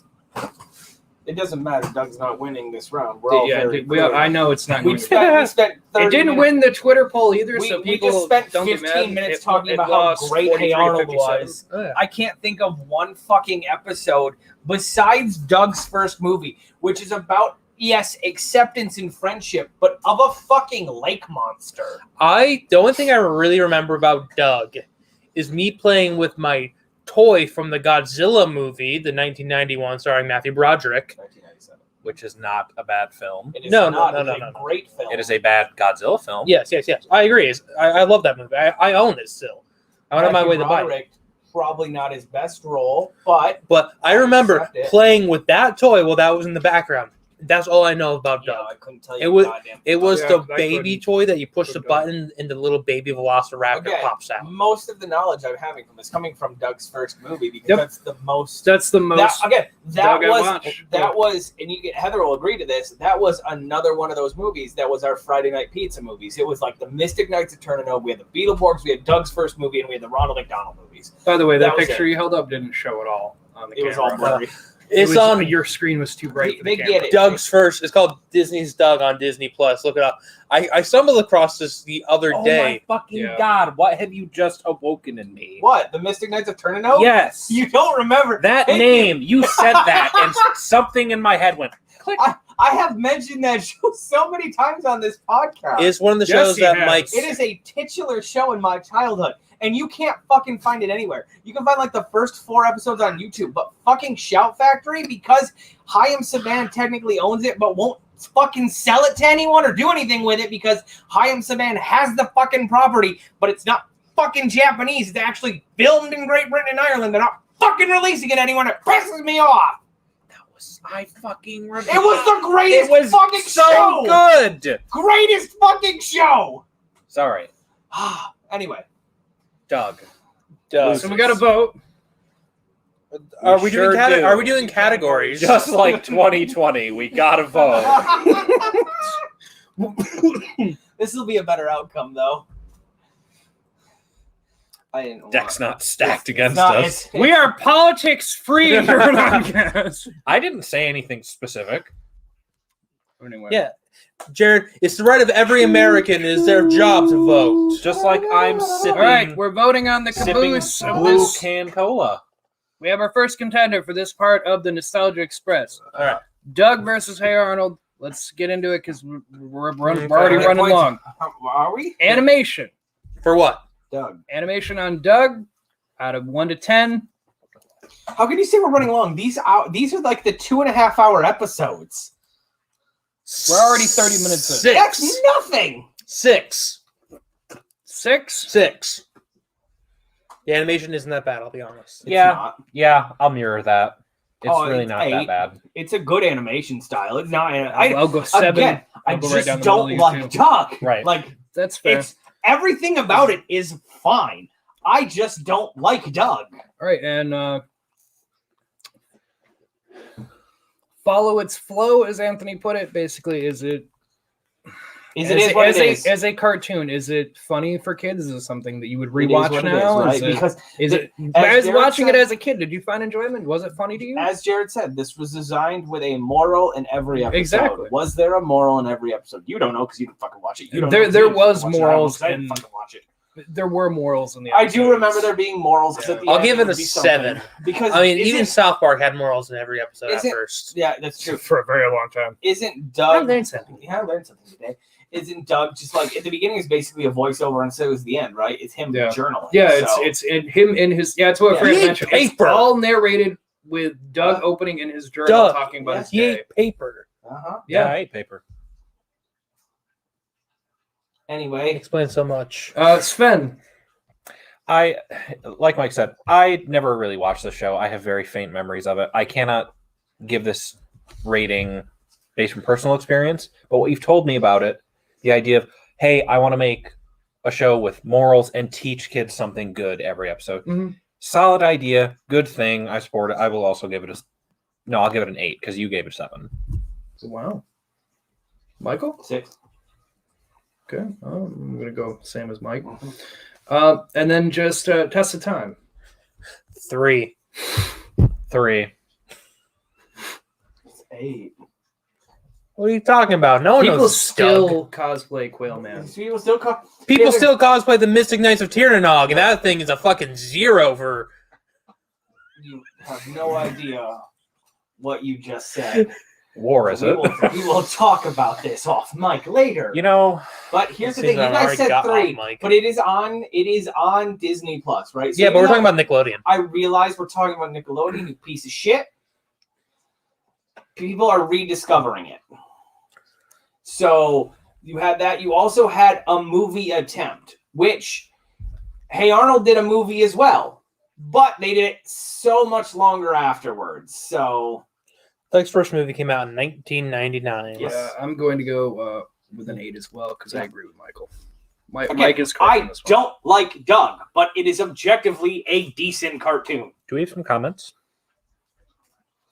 It doesn't matter. Doug's not winning this round. We're all very clear. I know it's not We going to spent 30 It didn't minutes. win the Twitter poll either, so We people just spent don't get 15 mad. minutes It- talking it about how lost great Hey 43 to Arnold 57. was. Oh, yeah. I can't think of one fucking episode besides Doug's first movie, which is about, yes, acceptance and friendship, but of a fucking lake monster. The only thing I really remember about Doug is me playing with my toy from the Godzilla movie, the 1991 starring Matthew Broderick. 1997. Which is not a bad film. It is No, not. no, It's no, a no. great film. It is a bad Godzilla film. Yes. I agree. I love that movie. I own it still. I went on my Matthew way to buy it. Broderick, probably not his best role, but But I remember Accept it. playing with that toy while that was in the background. That's all I know about yeah, Doug. I couldn't tell It you. was- goddamn. It was Yeah, the I baby couldn't- toy that you push the couldn't. button and the little baby velociraptor Okay, pops out. most of the knowledge I'm having from this coming from Doug's first movie because Yep. that's the most. That's the most. That Doug I was watch. that was, and Heather will agree to this. That was another one of those movies that was our Friday night pizza movies. It was like the Mystic Knights of Turnano. We had the Beetleborgs, we had Doug's first movie, and we had the Ronald McDonald movies. By the way, that that was picture it. you held up didn't show at all on the It camera. was all blurry. It's was, on your screen was too bright. For They the get camera. it. Doug's first. It's called Disney's Doug on Disney Plus. Look it up. I stumbled across this the other Oh day. my fucking Yeah. God! What have you just awoken in me? What, the Mystic Knights of Turnano? Yes, You don't remember that Thank name. You said that, and something in my head went click. I have mentioned that show so many times on this podcast. It's one of the Yes, shows he that has. Mike. It is a titular show in my childhood, and you can't fucking find it anywhere. You can find like the first 4 episodes on YouTube, but fucking Shout Factory, because Hayam Saban technically owns it, but won't fucking sell it to anyone or do anything with it because Hayam Saban has the fucking property, but it's not fucking Japanese. It's actually filmed in Great Britain and Ireland. They're not fucking releasing it anywhere. It pisses me off. I fucking remember. It was the greatest It was fucking so show. good. Greatest fucking show. Sorry, Anyway. Doug. So we got to vote. Are we sure doing do. Are we doing categories? Just like 2020, we gotta vote. This will be a better outcome, though. I didn't want Deck's it. not stacked It's against not- us. We are politics free here on podcast. I didn't say anything specific. Anyway. Yeah. Jared, it's the right of every American. It is their job to vote. Just like I'm All sipping, right, we're voting on the sipping caboose of blue this. can cola. We have our first contender for this part of the Nostalgia Express. All right. Doug versus Hey Arnold. Let's get into it because we're already How many running points long. Are we? Animation. For what? Doug. Animation on Doug out of 1 to 10. How can you say we're running long? These are like the 2.5 hour episodes. We're already 30 minutes in. Six. That's nothing. 6. 6. 6. The animation isn't that bad, I'll be honest. It's Yeah. not. Yeah, I'll mirror that. It's Oh, really it's not that 8. bad. It's a good animation style. It's not. I'll go 7. Again, I I'll go right just down the middle don't of like these two. Doug. Right. Like That's fair. it's everything about it is fine. I just don't like Doug. All right, and follow its flow, as Anthony put it. Basically, is it as a cartoon? Is it funny for kids? Is it something that you would It is rewatch what it now? is, right? Is it, Because is it as as Jared watching said- it as a kid? Did you find enjoyment? Was it funny to you? as Jared said, this was designed with a moral in every episode. Exactly. Was there a moral in every episode? You don't know because you didn't fucking watch it. You don't There- know 'cause there you didn't was fucking watch it. morals I didn't and- fucking watch it. There were morals in the. I do episodes. remember there being morals. 'Cause at the I'll end give there it a would be something. 7. Because I mean, isn't- even South Park had morals in every episode at Isn't- first. yeah, that's true. for a very long time. Isn't I Doug? learned something. Yeah, I learned something today. Isn't Doug just like at the beginning is basically a voiceover and so is the end, right? It's him Yeah. journaling. Yeah, so. it's in him in his. Yeah, it's what Yeah. Fran He ate mentioned. It's paper. all narrated with Doug opening in his journal, Doug. talking about his He day. ate paper. Uh-huh. Yeah, Yeah. I ate paper. Anyway, Explains so much. Sven. I, like Mike said, I never really watched the show. I have very faint memories of it. I cannot give this rating based on personal experience, but what you've told me about it, the idea of, hey, I want to make a show with morals and teach kids something good every episode. Mhm. Solid idea, good thing. I support it. I will also give it I'll give it an 8 because you gave it 7. Wow. Michael. 6. Okay, I'm gonna go same as Mike. And then just test of time. 3. 3. 8. What are you talking about? No one People knows still cosplay Quail Man. People still call. People Yeah, still cosplay the Mystic Knights of Tirnanog, and that thing is a fucking 0 for. You have no idea what you just said. War, is it? We will talk about this off mic later. You know, But here's the Seems thing: you I've guys already said got 3, off mic. but it is on Disney Plus, right? So Yeah, but even we're talking though about Nickelodeon. I realize we're talking about Nickelodeon, you piece of shit. People are rediscovering it. So you had that. You also had a movie attempt, which Hey Arnold did a movie as well, but they did it so much longer afterwards. So Doug's first movie came out in 1999. Yes. Yeah, I'm going to go with an 8 as well because I agree with Michael. again, Mike is correct on I this one. don't like Doug, but it is objectively a decent cartoon. do we have some comments?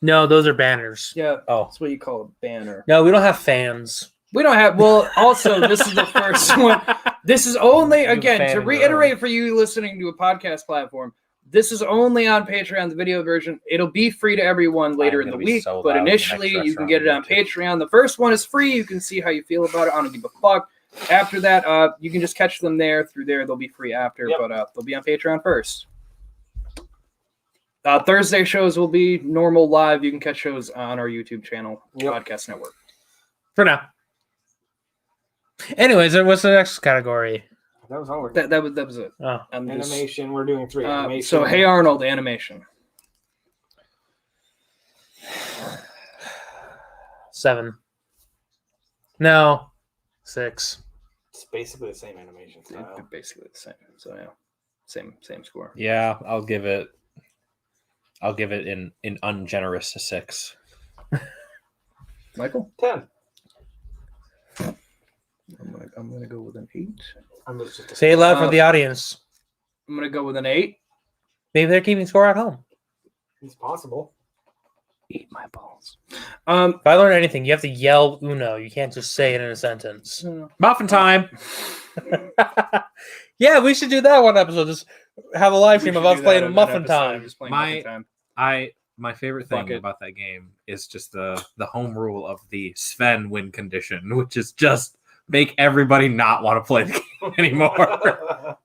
No, those are banners. Yeah, Oh, that's what you call a banner. No, we don't have fans. We don't have. Well, also, this is the first one. This is only, You again, fan to in your reiterate for you listening to a podcast platform, this is only on Patreon, the video version. It'll be free to everyone later in the gonna be week, so but loud initially next you can get it on restaurant. Patreon. The first one is free. You can see how you feel about it. I don't give a fuck. After that, you can just catch them there. Through there, they'll be free after, Yep. but they'll be on Patreon first. Thursday shows will be normal live. You can catch shows on our YouTube channel, Yep. Podcast Network. For now. Anyways, what's the next category? That was all. That was it. Oh, And this- Animation. We're doing 3 animation. so, Hey Arnold animation. 7. No, 6. It's basically the same animation style. They're basically the same. So yeah, same score. yeah, I'll give it in ungenerous a 6. Michael, 10. I'm gonna go with an 8. I'm just Say it loud for the audience. I'm gonna go with an 8. Maybe they're keeping score at home. It's possible. Eat my balls. If I learn anything, you have to yell Uno. You can't just say it in a sentence. Muffin time. Yeah, we should do that one episode. Just have a live stream of us playing Muffin Time. My favorite Fuck thing it. about that game is just the home rule of the Sven win condition, which is just make everybody not want to play the game anymore.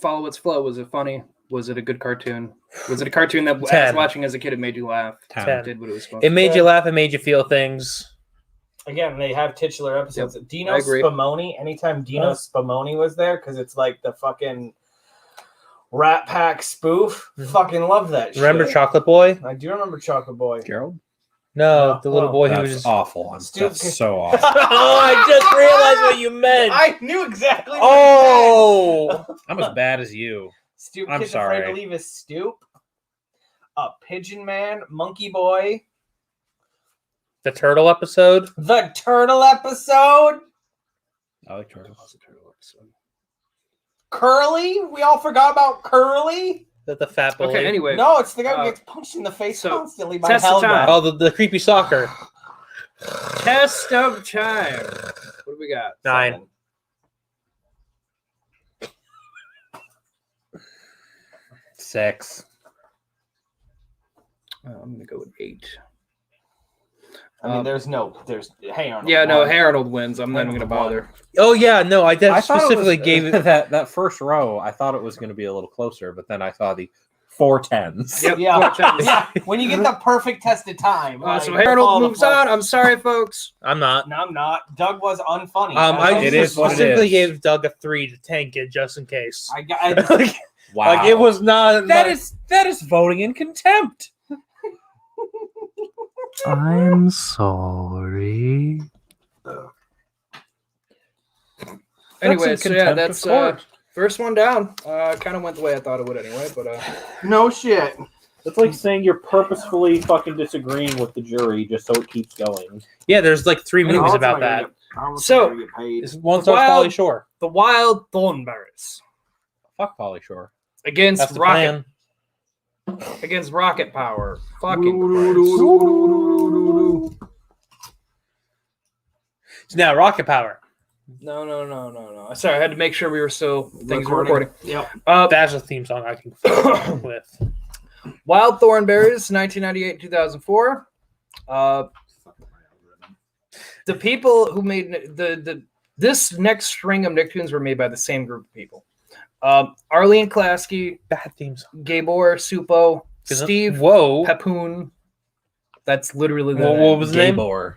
Follow its flow. Was it funny? Was it a good cartoon? Was it a cartoon that, 10. as watching as a kid, it made you laugh? 10. Did what it was supposed It to. made you laugh. It made you feel things. Again, they have titular episodes. Dino I agree. Spumoni. Anytime Dino Spumoni was there, because it's like the fucking Rat Pack spoof. Fucking love that shit. Remember Chocolate Boy? I do remember Chocolate Boy. Gerald? No, No. the little Oh, boy who That's was. awful. Stu- That's so awful. Oh, I just realized what you meant. I knew exactly. Oh, I'm as bad as you. Stoop I'm Kid's afraid to sorry. leave his stoop. Pigeon Man, Monkey Boy, the turtle episode. the Turtle episode, I like turtles. Curly. We all forgot about Curly. The fat bully. Okay, anyway. No, it's the guy who gets punched in the face so, constantly by test of time. Helga. Oh, the creepy soccer. Test of time. What do we got? 9. Six. I'm gonna go with 8. I mean, there's Hey Arnold. Yeah, no, won. Harold wins. I'm not even gonna Harold bother. Oh yeah, no, I I thought specifically it was, gave it. that first row. I thought it was going to be a little closer, but then I saw the 4 10s. Yep. Yeah, 4 10s. yeah. When you get the perfect test of time. So like, Harold all the moves on. plus- I'm sorry, folks. I'm not. No, I'm not. Doug was unfunny. I It is what it specifically is. gave Doug a 3 to tank it just in case. Wow. Like it was not. That is voting in contempt. I'm sorry. Anyway, in so yeah, contempt that's of court. first one down. Kind of went the way I thought it would anyway, but No shit. It's like saying you're purposefully fucking disagreeing with the jury just so it keeps going. Yeah, there's like 3 movies about that. So- It's one star Wild- Polly Shore. the Wild Thornberries Fuck Polly Shore. against That's the Rocket plan. against Rocket Power. Fucking So now Rocket Power. no. Sorry, I had to make sure we were still things were recording. Yep. That's a theme song I can fuck with. Wild Thornberries, 1998 2004. The people who made this next string of Nicktoons were made by the same group of people. Arlene Klasky, Bad theme song. Gabor Supo, Is it- Steve Whoa. Papoon. That's literally the What name. was the name? Gabor.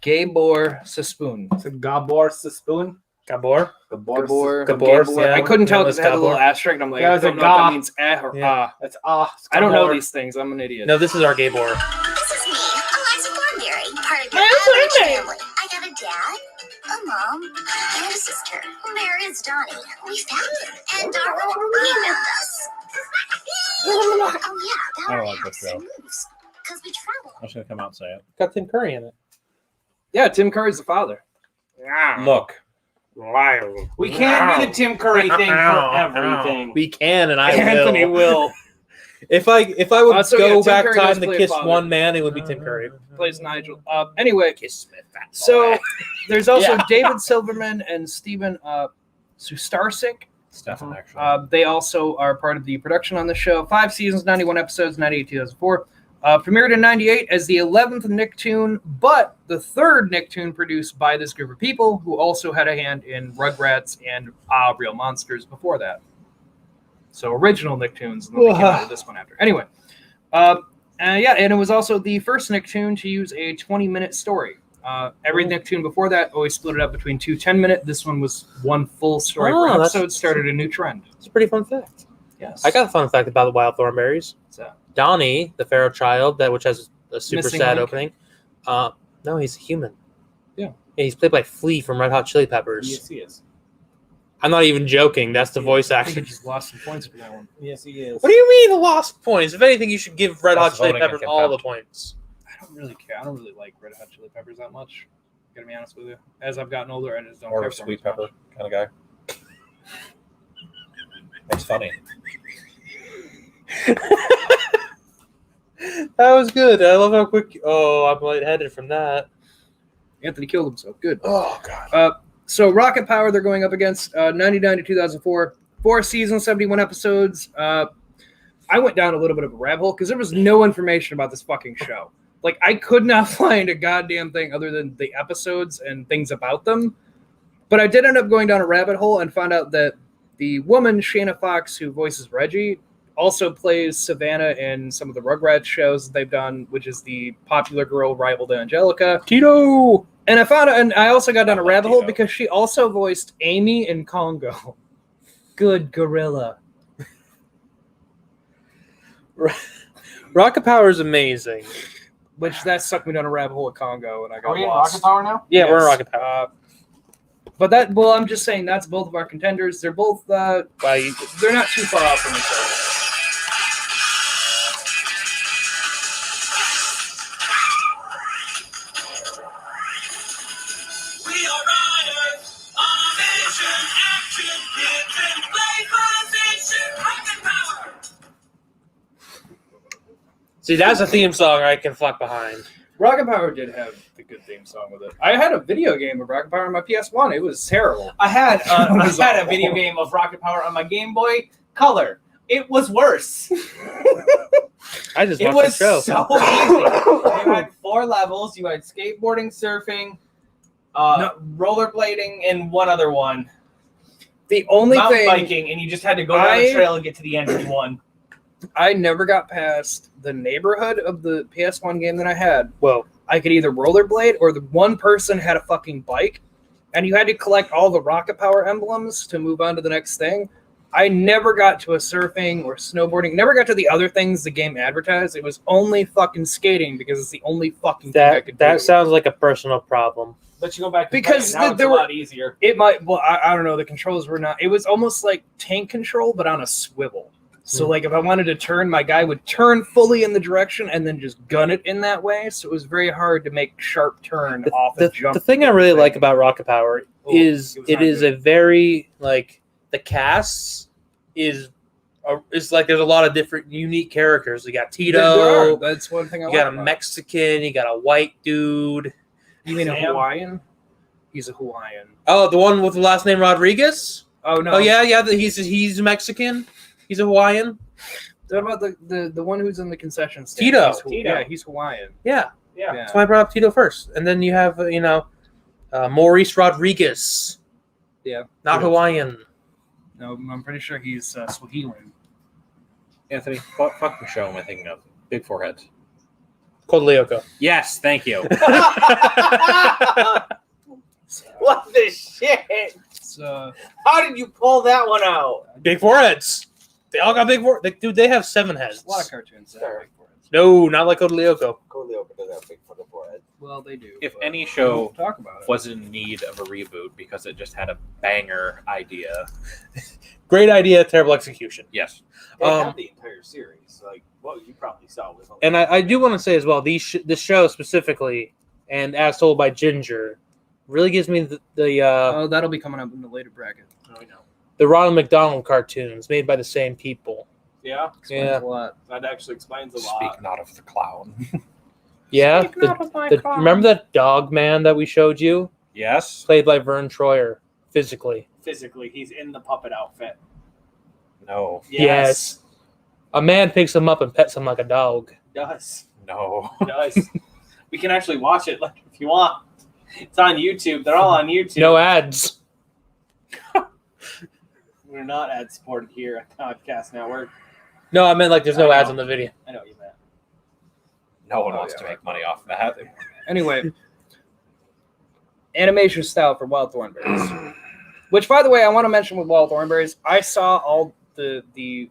Gabor Saspoon. It's a Gabor Spoon. Gabor. Gabor. Yeah, I couldn't tell that because was it had a little Gabor. asterisk. I'm like, Yeah, I it's a don't know if ga. that means or Yeah. That's I don't know Gabor. these things. I'm an idiot. No, this is our Gabor. This is me, Eliza Thornberry, part of your average family. I got a dad, a mom, and a sister. Where is Donnie? We found him, and Darwin emailed us. Oh yeah, that I our like house this show. moves because we travel. I'm just going to come out and say it. Got Tim Curry in it. Yeah, Tim Curry's the father. Look. We can't do the Tim Curry thing for everything. We can, and I Anthony will. If I would So, yeah, go Tim back Curry does time to play a kiss father. one man, it would be Tim Curry. Plays Nigel. Anyway, so there's also David Silverman and Steven Sustarsik. Stefan, actually. They also are part of the production on the show. 5 seasons, 91 episodes, 98 2004. Premiered in 98 as the 11th Nicktoon, but the 3rd Nicktoon produced by this group of people who also had a hand in Rugrats and Real Monsters before that. So original Nicktoons, and then they came out of this one after. Anyway, and it was also the first Nicktoon to use a 20-minute story. Every Nicktoon before that always split it up between 2 10-minute. This one was one full story per that's- episode, started a new trend. It's a pretty fun fact. Yes. I got a fun fact about the Wild Thornberries. So, Donnie, the feral child, which has a super Missing sad link. opening. No, he's a human. Yeah. He's played by Flea from Red Hot Chili Peppers. Yes, he is. I'm not even joking. That's the voice I think actor. I just lost some points for that one. Yes, he is. What do you mean lost points? If anything, you should give Red Hot That's Chili voting in Peppers all the contempt. points. I don't really care. I don't really like Red Hot Chili Peppers that much. Gotta be honest with you. As I've gotten older, I just don't Or care a for them sweet as much. pepper kind of guy. That's funny. That was good. I love how quick. Oh, I'm lightheaded from that. Anthony killed himself. Good. Oh, God. So Rocket Power, they're going up against 99 to 2004. 4 seasons, 71 episodes. I went down a little bit of a rabbit hole because there was no information about this fucking show. Like, I could not find a goddamn thing other than the episodes and things about them. But I did end up going down a rabbit hole and found out that the woman, Shayna Fox, who voices Reggie, also plays Savannah in some of the Rugrats shows that they've done, which is the popular girl rival to Angelica. Tito. And I also got down a I like rabbit hole Tito. because she also voiced Amy in Congo. Good gorilla. Rocket Power is amazing. Which that sucked me down a rabbit hole at Congo, and I got Are we in lost. Rocket Power now? Yeah, we're in Yes. Rocket Power. But I'm just saying that's both of our contenders. They're both, they're not too far off from each other. We are riders on a mission, action, kids in play position, rocket power. See, that's a theme song I can flock behind. Rocket Power did have the good theme song with it. I had a video game of Rocket Power on my PS1. It was terrible. I had a video game of Rocket Power on my Game Boy Color. It was worse. I just It watched the was show. so easy. You had 4 levels. You had skateboarding, surfing, rollerblading, and one other one. The only Mountain thing biking, and you just had to go down the trail and get to the end of one. I never got past the neighborhood of the PS1 game that I had. Well, I could either rollerblade or the one person had a fucking bike, and you had to collect all the Rocket Power emblems to move on to the next thing. I never got to a surfing or snowboarding. Never got to the other things the game advertised. It was only fucking skating because it's the only fucking thing I could do. that sounds like a personal problem. But you go back to Because playing, now it's there a were- lot easier. It might. Well, I don't know. The controls were not. It was almost like tank control, but on a swivel. So, like, if I wanted to turn, my guy would turn fully in the direction and then just gun it in that way. So it was very hard to make sharp turn off a jump. The thing I really like about Rocket Power is it was it not is good. a very, like, the cast is like there's a lot of different unique characters. You got There Tito, are. That's one thing I you like got a about it. Mexican, you got a white dude. You mean a Sam? Hawaiian? He's a Hawaiian. Oh, the one with the last name Rodriguez? Oh no. Oh, yeah, he's Mexican. He's a Hawaiian. What about the one who's in the concession stand? Tito. Tito. Yeah, he's Hawaiian. Yeah. Yeah. That's why I brought up Tito first. And then you have, Maurice Rodriguez. Yeah. Not Hawaiian. No, I'm pretty sure he's Swahili. Anthony, fuck the show am I thinking of? Big foreheads. Called Lyoko. Yes, thank you. What the shit? It's, How did you pull that one out? Big foreheads. They all got big foreheads. Dude, they have 7 heads. a lot of cartoons that have big foreheads. No, not like Code Lyoko. Coleoka doesn't have big fucking forehead. Well, they do. If but any we show won't talk about it. was in need of a reboot because it just had a banger idea. Great idea, terrible execution. Yes. They Um, have the entire series. Like, what you probably saw was. And I do want to say as well, this show specifically, and as told by Ginger, really gives me Oh, that'll be coming up in the later bracket. Oh, I know. the Ronald McDonald cartoons made by the same people. Yeah, Explains Yeah. a lot. that actually explains a Speak lot. not of the clown. Yeah. Speak not of my clown. Remember that dog man that we showed you? Yes. Played by Vern Troyer, physically. Physically, he's in the puppet outfit. No. Yes. A man picks him up and pets him like a dog. Does. No. Does. We can actually watch it like if you want. It's on YouTube. They're all on YouTube. No ads. We're not ad supported here at Podcast Network. No, I meant like there's no I ads know. on the video. I know what you meant. No one Oh, wants yeah. to make money off that. Anyway, animation style for Wild Thornberries. Which, by the way, I want to mention with Wild Thornberries, I saw all the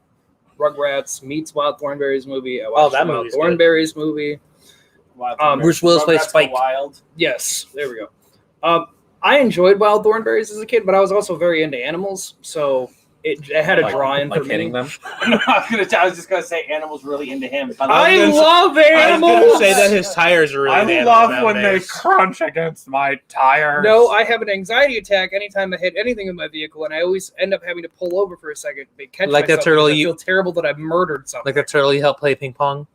Rugrats meets Wild Thornberries movie. I watched that the Wild movie's good. Thornberries movie. Wild Bruce Willis plays Rugrats Go Spike. Wild. Yes, there we go. I enjoyed Wild Thornberries as a kid, but I was also very into animals, so it had a Like- draw-in like for hitting me. them. I was just gonna say animals really into him. But I gonna say- love I animals. was gonna say that his tires are really animals nowadays. crunch against my tires. No, I have an anxiety attack anytime I hit anything in my vehicle, and I always end up having to pull over for a second to catch Like that myself turtle because I you- feel terrible that I've murdered something. Like the turtle you helped play ping pong.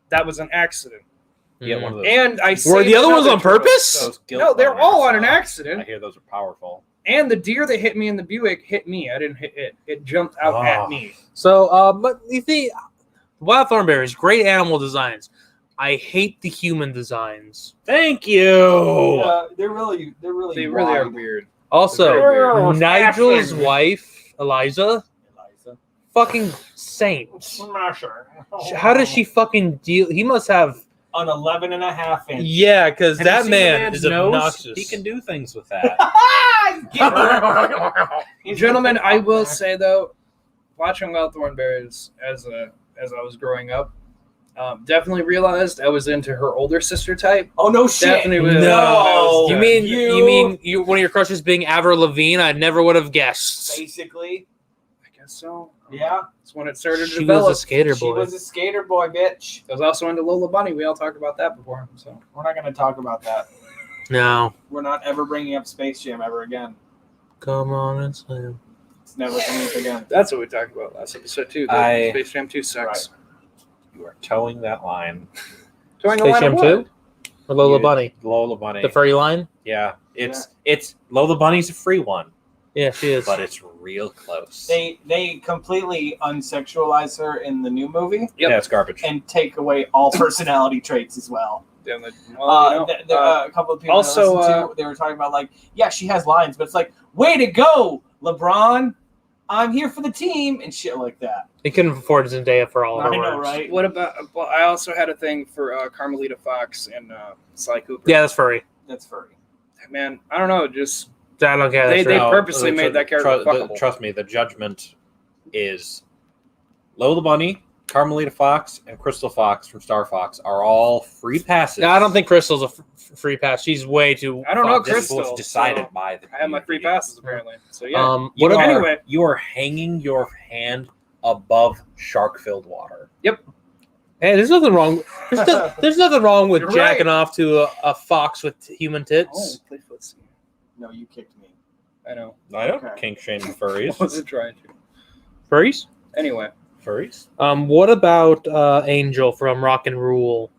That was an accident. Yeah, one of those. And I Were saved the other ones another on turtle. purpose? Those guilt No, they're boners, all on an I accident. hear those are powerful. And the deer that hit me in the Buick hit me. I didn't hit it. It jumped out Oh. at me. So, but you see, Wild Thornberries, great animal designs. I hate the human designs. Thank you. they're really They really are weird. Also, They're Nigel's smashing. wife, Eliza, Eliza. fucking saint. Smasher. How does she fucking deal? He must have. An 11 and a half inch. Yeah, because Have you that seen the man man's is nose? obnoxious. He can do things with that. Gentlemen, I will say though, watching Wild Thornberries as a as I was growing up. Definitely realized I was into her older sister type. Oh no shit! Definitely was. No, you mean You- one of your crushes being Avril Lavigne? I never would have guessed. Basically, I guess so. yeah. That's when it started to She develop. was a skater She boy. was a skater boy, bitch. I was also into Lola Bunny. We all talked about that before. So We're not going to talk about that. No, We're not ever bringing up Space Jam ever again. come on and slam. It's never coming up again. that's what we talked about last episode too. I- Space Jam 2 sucks. You are towing that line. Towing the Space line Jam of 2? what? Or Lola You- Bunny? Lola Bunny. The furry line? Yeah, it's Lola Bunny's a free one, Yeah, she is. but it's real close. They completely unsexualize her in the new movie Yep. Yeah, it's garbage. and take away all personality traits as well. Damn it. Well, A couple of people also, that I listened to, they were talking about like, yeah, she has lines, but it's like, way to go, LeBron! I'm here for the team and shit like that. They couldn't afford Zendaya for all of her I know, words. right? what about? Well, I also had a thing for Carmelita Fox and Sly Cooper. Yeah, that's furry. That's furry. Man, I don't know. Just I don't care. They- That's they right. purposely made that character fuckable. Trust me, the judgment is Lola Bunny, Carmelita Fox, and Crystal Fox from Star Fox are all free passes. No, I don't think Crystal's a free pass. She's way too. I don't know This Crystal. was decided so by the I have my free community. passes apparently. So yeah. You What are, about? Anyway. you are hanging your hand above shark-filled water. Hey, there's nothing wrong. There's nothing wrong with You're jacking right. off to a fox with human Oh, tits. play footsie. No, you kicked me. I know. I don't Okay. kink shame I furries. wasn't trying to. Furries? Anyway, Furries? What about Angel from Rock and Rule?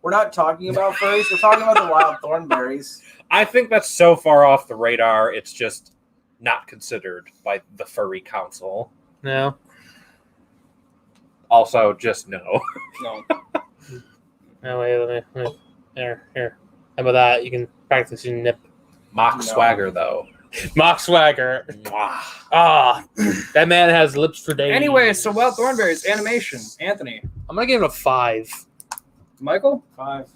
We're not talking about furries. We're talking about the wild thornberries. I think that's so far off the radar, it's just not considered by the furry council. No. Also, just no. no. Oh, wait, let me. Here. How about that? You can practice your nip. Mock No. swagger, though. Mock Swagger. Mwah. Ah, that man has lips for days. Anyway, so Wild Thornberries animation. Anthony, I'm gonna give it a 5. Michael, 5.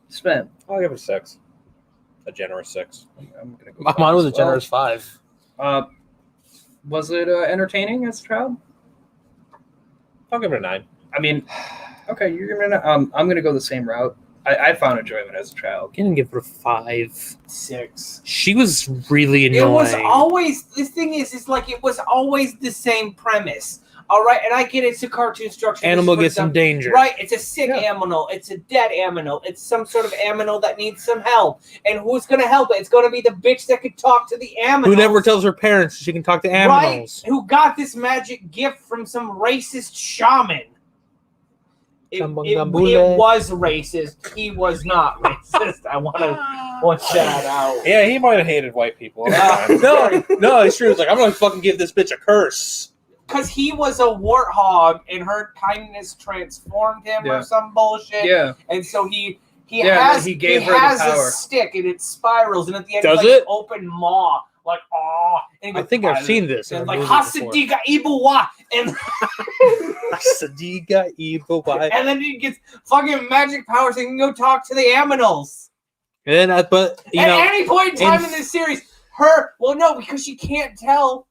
Sven. I'll give it a 6. A generous 6. I'm gonna go. Mine was a as well. generous 5. Was it entertaining as a child? I'll give it a 9. I mean, okay, you're gonna. I'm gonna go the same route. I found enjoyment as a child. I didn't give her a 5. 6. She was really annoying. It was always, the thing is like, it was always the same premise. All right, and I get it's a cartoon structure. Animal This is gets in for danger. Right, it's a sick Yeah. aminal. It's a dead aminal. It's some sort of aminal that needs some help. And who's going to help it? It's going to be the bitch that could talk to the aminal. Who never tells her parents she can talk to animals. Right? Who got this magic gift from some racist shaman. It Gambule. was racist. He was not racist. I want to point that out. Yeah, he might have hated white people. No, it's true. It's like, I'm gonna fucking give this bitch a curse. Because he was a warthog and her kindness transformed him Yeah. or some bullshit. Yeah. And so he Yeah, has he gave her the has power. a stick and it spirals and at the end Does it's like it? an open maw. Like, oh. And I think I've seen this. in And a like, movie before. Hasadiga Ibuwa. And, Sadiga evil guy. and then he gets fucking magic powers and can go talk to the aminals. And then, but you At know, any point in time in- in this series, because she can't tell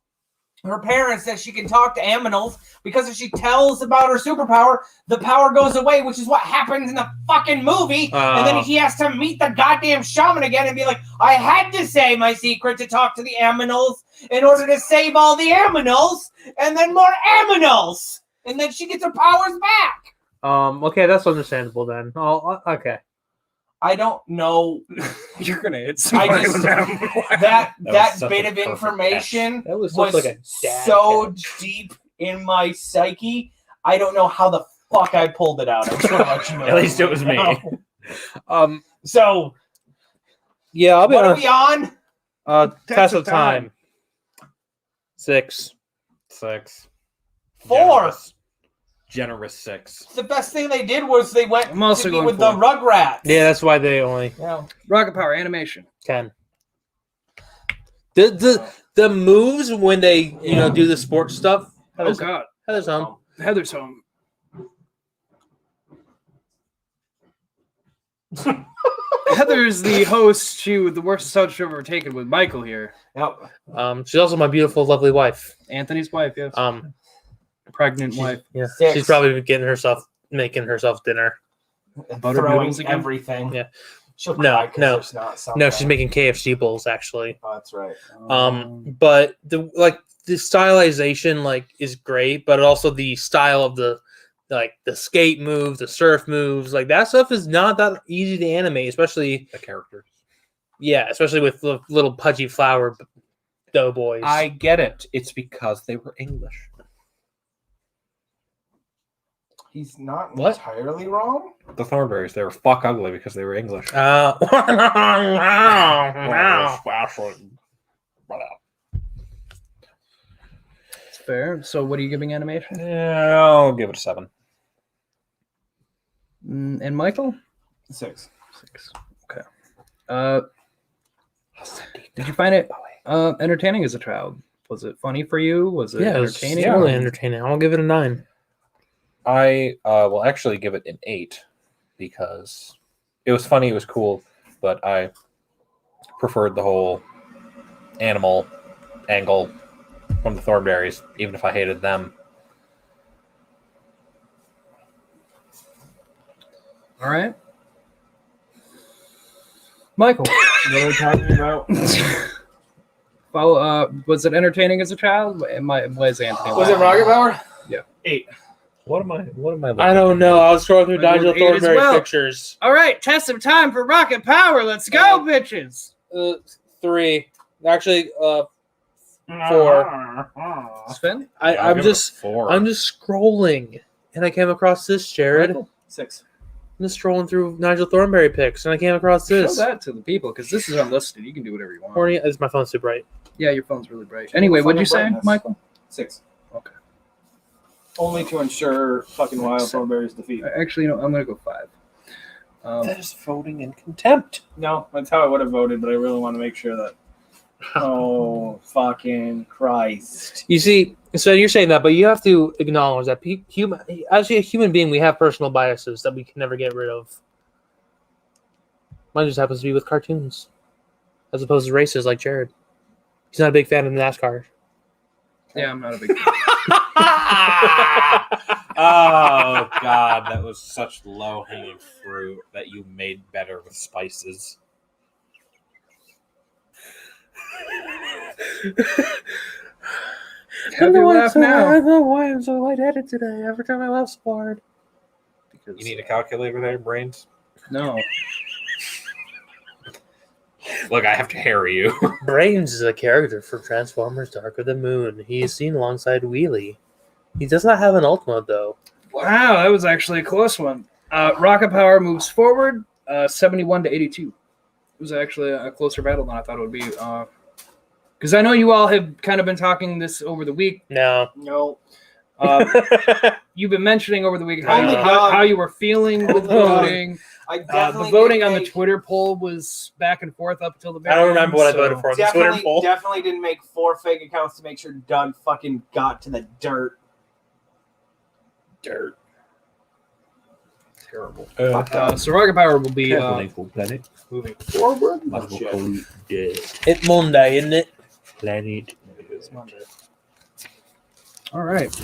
her parents that she can talk to aminals, because if she tells about her superpower, the power goes away, which is what happens in the fucking movie. And then he has to meet the goddamn shaman again and be like, I had to say my secret to talk to the aminals in order to save all the aminals, and then more aminals. And then she gets her powers back. okay, that's understandable then. Oh, okay. I don't know You're gonna hit I somebody just- with that. that was such bit a of perfect information That was was like a dad so catch. deep in my psyche. I don't know how the fuck I pulled it out. I'm just gonna let you know. At least it was me. So Yeah, I'll be what are honest. we on? Test of time. 6. 6. 4. Generous 6. The best thing they did was they went I'm also to be going with for the Rugrats. Yeah, that's why they only Yeah. Rocket Power animation. 10. The moves when they do the sports stuff. Oh God, Heather's home. Heather's home. Heather's the host to the worst assumption I've ever taken with Michael here. Yep. She's also my beautiful, lovely wife. Anthony's wife, yes. pregnant wife. Yeah, 6. she's probably making herself dinner. Butter Throwing noodles again? everything. Yeah. She'll No, cry 'cause no. there's not something. No, she's making KFC bowls actually. Oh, that's right. But the stylization is great, but also the style of the skate moves, the surf moves, that stuff is not that easy to animate, especially The characters. especially with the little pudgy flower doughboys. I get it. It's because they were English. He's not What? entirely wrong. The Thornberries, they were fuck ugly because they were English. It's fair. So what are you giving animation? Yeah, I'll give it a 7. And Michael? 6. 6. Okay. Did you find it entertaining as a child? Was it funny for you? Was it Yeah, it was entertaining? really entertaining. I'll give it a 9. I will actually give it an 8 because it was funny, it was cool, but I preferred the whole animal angle from the Thornberries, even if I hated them. All right. Michael, What are we talking about? was it entertaining as a child? Was Anthony? Was it Rocket Power? Yeah. 8. What am I looking I don't know. I was scrolling through I go Nigel with 8 as Thornberry well. pictures. All right, test of time for Rocket Power. Let's go, bitches. 3. Actually, 4. Sven? I'm just 4. I'm just scrolling, and I came across this, Jared. Michael? 6. I'm just scrolling through Nigel Thornberry pics, and I came across Show this. that to the people because this is unlisted. You can do whatever you want. Horny. Is my phone too bright? Yeah, your phone's really bright. Anyway, what'd you say, Brightness. Michael? 6. Okay. Only to ensure fucking Wild Thornberry's defeat. Actually, no, I'm gonna go 5. That is voting in contempt. No, that's how I would have voted, but I really want to make sure that. Oh, fucking Christ. You see, so you're saying that, but you have to acknowledge that as a human being, we have personal biases that we can never get rid of. Mine just happens to be with cartoons, as opposed to races like Jared. He's not a big fan of NASCAR. Yeah, I'm not a big fan. Oh God, that was such low-hanging fruit that you made better with spices. Have you laugh I now? don't know why I'm so lightheaded today. Every time I laugh so hard. You need a calculator there, brains? No. Look, I have to harry you. Brains is a character from Transformers Dark of the Moon. He is seen alongside Wheelie. He does not have an ult mode, though. Wow, that was actually a close one. Rocket Power moves forward, 71 to 82. It was actually a closer battle than I thought it would be. Because I know you all have kind of been talking this over the week. No. No. You've been mentioning over the week Oh my God. how you were feeling with voting. I The definitely voting didn't on the make- Twitter poll was back and forth up until the very I don't remember end, what I so- voted for on the Twitter poll. Definitely didn't make 4 fake accounts to make sure Doug fucking got to the dirt. Dirt. Terrible. So Rocket Power will be planet. Moving forward. It's Monday, isn't it? Planet. all right.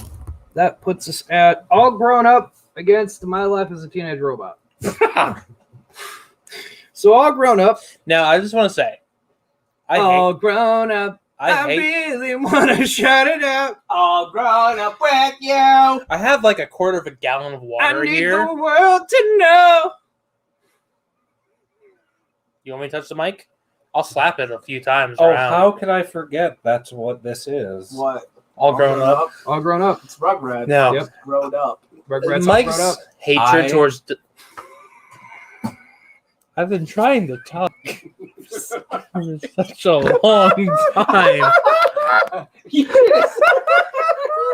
That puts us at All Grown Up against My Life as a Teenage Robot. So All Grown Up. Now, I just want to say, All grown up. I I hate. really want to shout it out. All grown up with you. I have like a quarter of a gallon of I water need here. the world to know. You want me to touch the mic? I'll slap it a few times Oh, around. how could I forget? That's what this is. What? All grown up. All Grown Up. It's Rugrats. No. Yep. Growed up. Rugrats All Mike's Grown Up. hatred I- towards. I've been trying to talk for such a long time.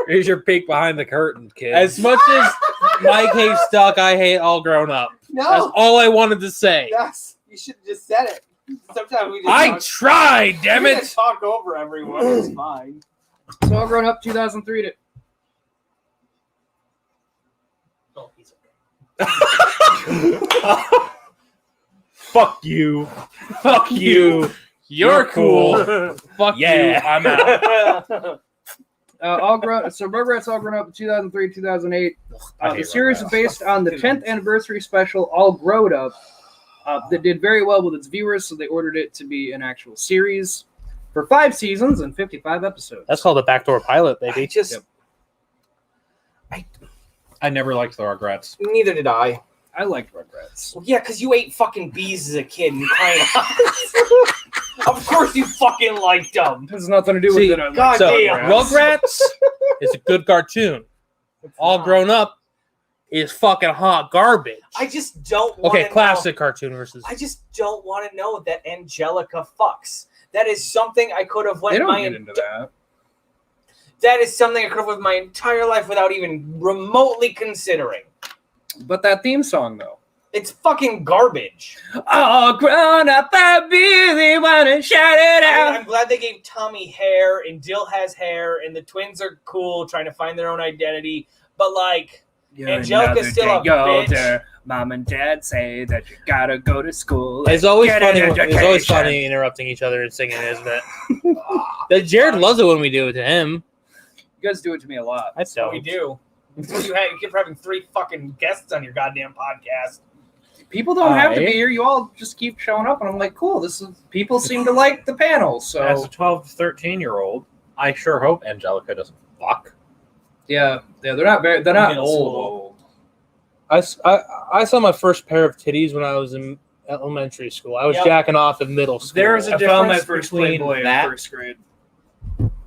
Here's your peek behind the curtain, kid. As much as Mike hates Duck, I hate All Grown Up. That's No. all I wanted to say. Yes. You should have just said it. Sometimes we just I talk, tried, damn we it! just talk over everyone. It's fine. So All Grown Up 2003 to Fuck you. Fuck you. You're cool. Fuck Yeah. you. I'm out. All grown. So Rugrats All Grown Up in 2003, 2008. I The hate series Rugrats. is based on the 10th anniversary special All Grown Up. That did very well with its viewers, so they ordered it to be an actual series for 5 seasons and 55 episodes. That's called a backdoor pilot, baby. I just I never liked the Rugrats. neither did I. I liked Rugrats. Well, yeah, because you ate fucking bees as a kid and crying out. Of course you fucking liked them. It has nothing to do See, with it. God So damn. Rugrats is a good cartoon. All Grown Up is fucking hot garbage. I just don't want Okay, classic cartoon versus. I just don't want to know that Angelica fucks. That is something I could have They went don't my get into that. That is something I could have lived my entire life without even remotely considering. But that theme song, though. It's fucking garbage. All grown up, I really want to shout it I'm glad they gave Tommy hair and Dill has hair and the twins are cool trying to find their own identity. But like, Angelica's still a bitch. Mom and Dad say that you gotta go to school. It's always Get funny. an It's always education. funny interrupting each other and singing, isn't it? That Jared loves it when we do it to him. You guys do it to me a lot. I don't. We do. That's what you keep having 3 fucking guests on your goddamn podcast. People don't have to Aye. be here. You all just keep showing up, and I'm like, cool. This is people seem to like the panel. As So a 12 to 13-year-old, I sure hope Angelica doesn't fuck. yeah, they're not very. They're not Middle old. school. I saw my first pair of titties when I was in elementary school. I was Yep. jacking off in middle school. There is a I found my difference first between Playboy that in first grade.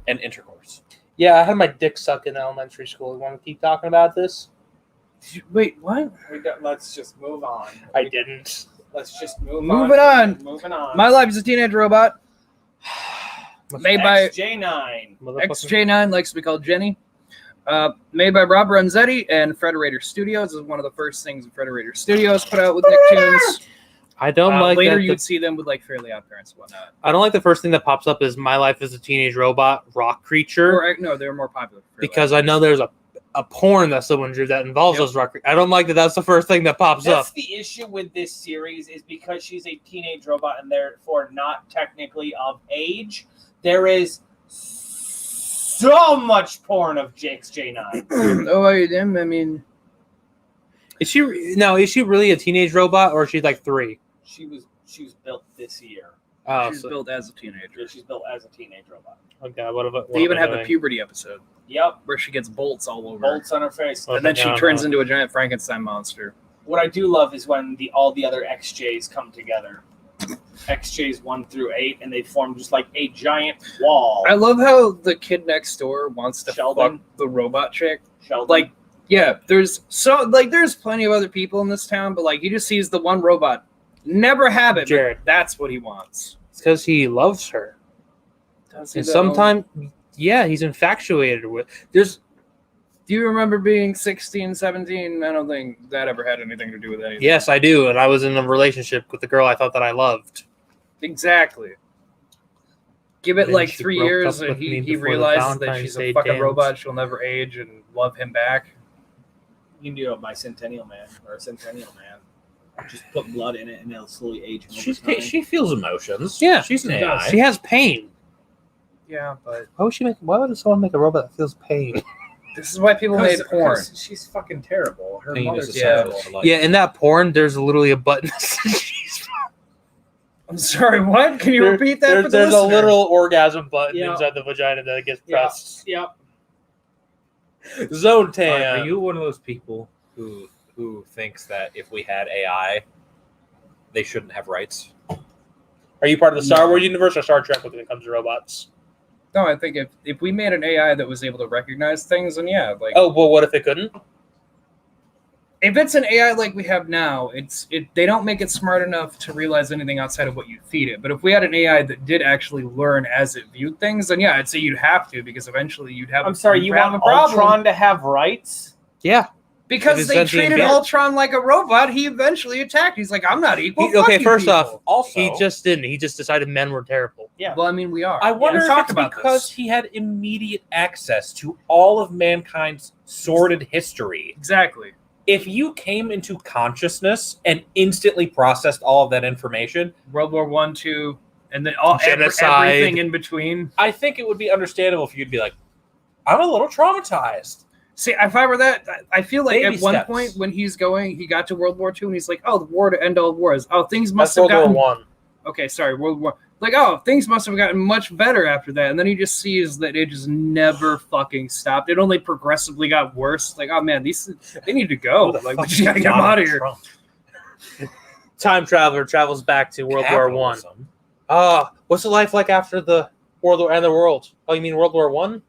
and intercourse. Yeah, I had my dick sucked in elementary school. You want to keep talking about this? Wait, what? Let's just move on. I didn't. Let's just move Moving on. Moving on. My Life is a Teenage Robot, made by XJ9. XJ9, likes to be called Jenny. Made by Rob Renzetti and Frederator Studios. This is one of the first things that Frederator Studios put out with Nicktoons. I don't like later that. you'd see them with like Fairly Odd Parents and whatnot. I don't like the first thing that pops up is My Life as a Teenage Robot Rock Creature Or no, they were more popular. for Fairly because I know there's a porn that someone drew that involves Yep. those rock. I don't like that. That's the first thing that pops That's up. the issue with this series is because she's a teenage robot and therefore not technically of age. There is so much porn of XJ9. Odd. Oh, I mean, Is she really a teenage robot or is she like 3? She was built this year. Oh, she's so, built as a teenager. Yeah, she's built as a teenage robot. okay. What They even am I have a doing? puberty episode Yep, where she gets bolts all over, bolts on her face. Oh, and then she no, turns no. into a giant Frankenstein monster. What I do love is when all the other XJs come together. XJs 1 through 8, and they form just like a giant wall. I love how the kid next door wants to Sheldon. fuck the robot chick. Sheldon. Like, yeah, there's plenty of other people in this town, but like he just sees the one robot. Never have it. but Jared. That's what he wants. It's because he loves her. Does he And though? sometimes, yeah, he's infatuated with. There's Do you remember being 16, 17? I don't think that ever had anything to do with anything. yes, I do, and I was in a relationship with the girl I thought that I loved. Exactly. Give it Then like she 3 broke years up and with me he before the realizes that Valentine's she's Day a fucking dance. robot. She'll never age and love him back. you can do a bicentennial man or a centennial man. Just put blood in it and it'll slowly age him over time. She feels emotions. Yeah, she's an she does. AI. She has pain. Yeah, but Why would someone make a robot that feels pain? this is why people made porn. Because she's fucking terrible. Her Pain mother's is terrible. essential to life. Yeah, in that porn, there's literally a button. that says she's- I'm sorry, what? Can you repeat that for the there's a listener? little orgasm button Yeah. inside the vagina that gets Yeah. pressed. Yep. Zone tan. Are you one of those people who thinks that if we had AI, they shouldn't have rights? Are you part of the Star Wars universe or Star Trek when it comes to robots? No, I think if we made an AI that was able to recognize things, then yeah, like Oh, well, what if it couldn't? if it's an AI like we have now, they don't make it smart enough to realize anything outside of what you feed it. But if we had an AI that did actually learn as it viewed things, then yeah, I'd say you'd have to because eventually you'd have. I'm sorry, you have want a problem. Ultron to have rights? Yeah. Because If it's they sentient treated being. Ultron like a robot. He eventually attacked. He's like, I'm not equal. Fuck Okay, you first people." off, Also, he just didn't. He just decided men were terrible. Yeah. Well, I mean, we are. I wonder we if talked it's about because this. he had immediate access to all of mankind's sordid history. Exactly. If you came into consciousness and instantly processed all of that information, World War I, II, and then Genocide. everything in between. I think it would be understandable if you'd be like, I'm a little traumatized. See, if I were that, I feel like Baby at one steps. point when he got to World War II, and he's like, "Oh, the war to end all wars. Oh, things must That's have World gotten War One. okay. Sorry, World War. Like, oh, things must have gotten much better after that." And then he just sees that it just never fucking stopped. It only progressively got worse. Like, oh man, they need to go. Who the Like, we fuck just is gotta get them Donald out of here. Trump? Time traveler travels back to World War One. Capitalism. What's the life like after the World War and the world? Oh, you mean World War One?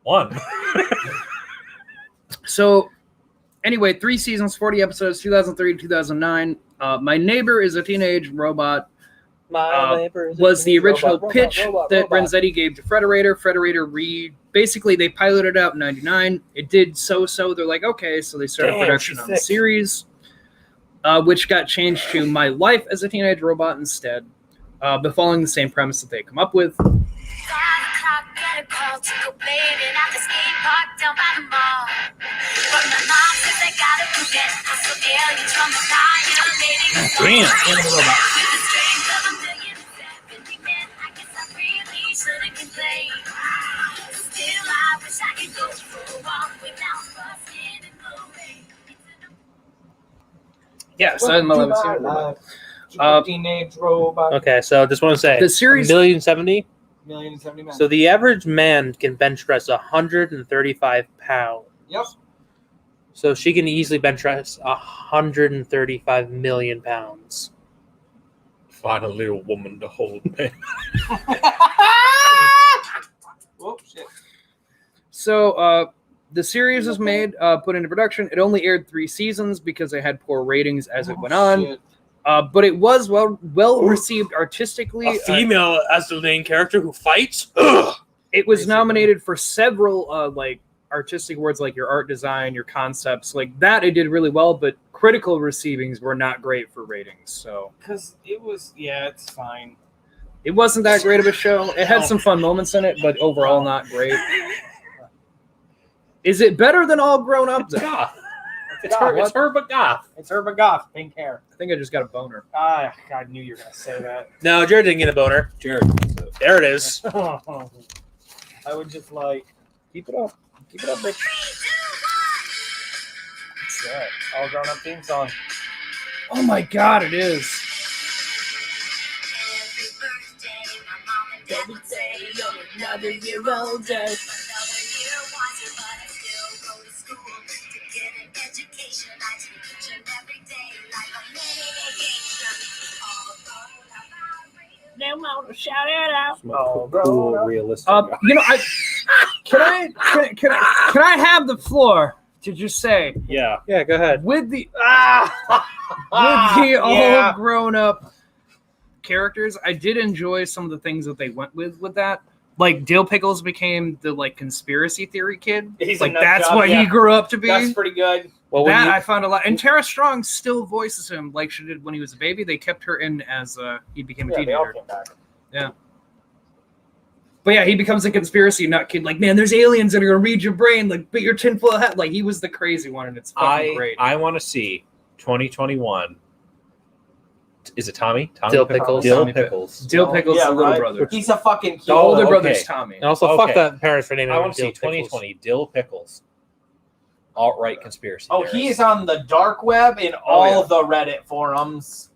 One. So, anyway, 3 seasons, 40 episodes, 2003 to 2009. My Neighbor is a Teenage Robot My neighbor is a was the teenage original robot, pitch robot, that robot. Renzetti gave to Frederator. Frederator basically they piloted it out in 99. It did so. They're like, okay, so they started Damn, production she's on the thick. series, which got changed to My Life as a Teenage Robot instead, but following the same premise that they come up with. 5 o'clock, get a call to go blading at the skate park down by the mall. But my mom says I gotta prevent hostile aliens from violating the Damn. With the strength of 1,070 men, I guess I really shouldn't complain. Still, I wish I could go for a walk without busting in the rain. Yeah, so My Life as a Teenage Robot. Teenage Robot. Okay, so just want to say The series- 1,070,000. 1,070 men. So the average man can bench press 135 pounds. Yep. So she can easily bench press 135 million pounds. Find a little woman to hold me. Whoop, shit. So the series was made, put into production. It only aired 3 seasons because it had poor ratings as it went on. Shit. But it was well received artistically. A female as the main character who fights? Ugh. It was nominated for several like artistic awards, like your art design, your concepts, like that. It did really well, but critical receivings were not great for ratings. So Because it was, yeah, it's fine. it wasn't that great of a show. It had some fun moments in it, but overall not great. Is it better than All Grown Up? It's goth. It's goth. her, but goth. It's Herba Goth, pink hair. I think I just got a boner. Ah, I knew you were going to say that. No, Jared didn't get a boner. Jared. There it is. I would just like, keep it up. Keep it up, bitch. What's that? All grown up theme song. Oh my god, it is. Every birthday, my mom and dad would say, you're another year older. Another year wiser, but I still go to school to get an education. I teach them every day like a medication. All grown up, I'm ready. They want to shout it out. Oh, grown up. realistic. You know, can I have the floor to just say Yeah. Yeah, go ahead. with the Yeah. all grown up characters, I did enjoy some of the things that they went with that. Like Dill Pickles became the like conspiracy theory kid. He's a like nut that's job, what yeah. he grew up to be. That's pretty good. Well, when That you, I found a lot. And Tara Strong still voices him like she did when he was a baby. They kept her in as he became a Yeah, they all teenager. came back. But yeah, he becomes a conspiracy nut kid. Like, man, there's aliens that are gonna read your brain. Like, but your tinfoil hat. Like, he was the crazy one, and it's fucking great. I want to see 2021. Is it Tommy? Dill Pickles. Dill Tommy Pickles. Dill Pickles, Yeah, the little right. brother. He's a fucking The cute. older okay. brother's Tommy. and also fuck Okay. that parents for naming I him want to see Dill Pickles. 2020 Dill Pickles. Alt-right conspiracy. Oh, theorist. he is on the dark web in all the Reddit forums.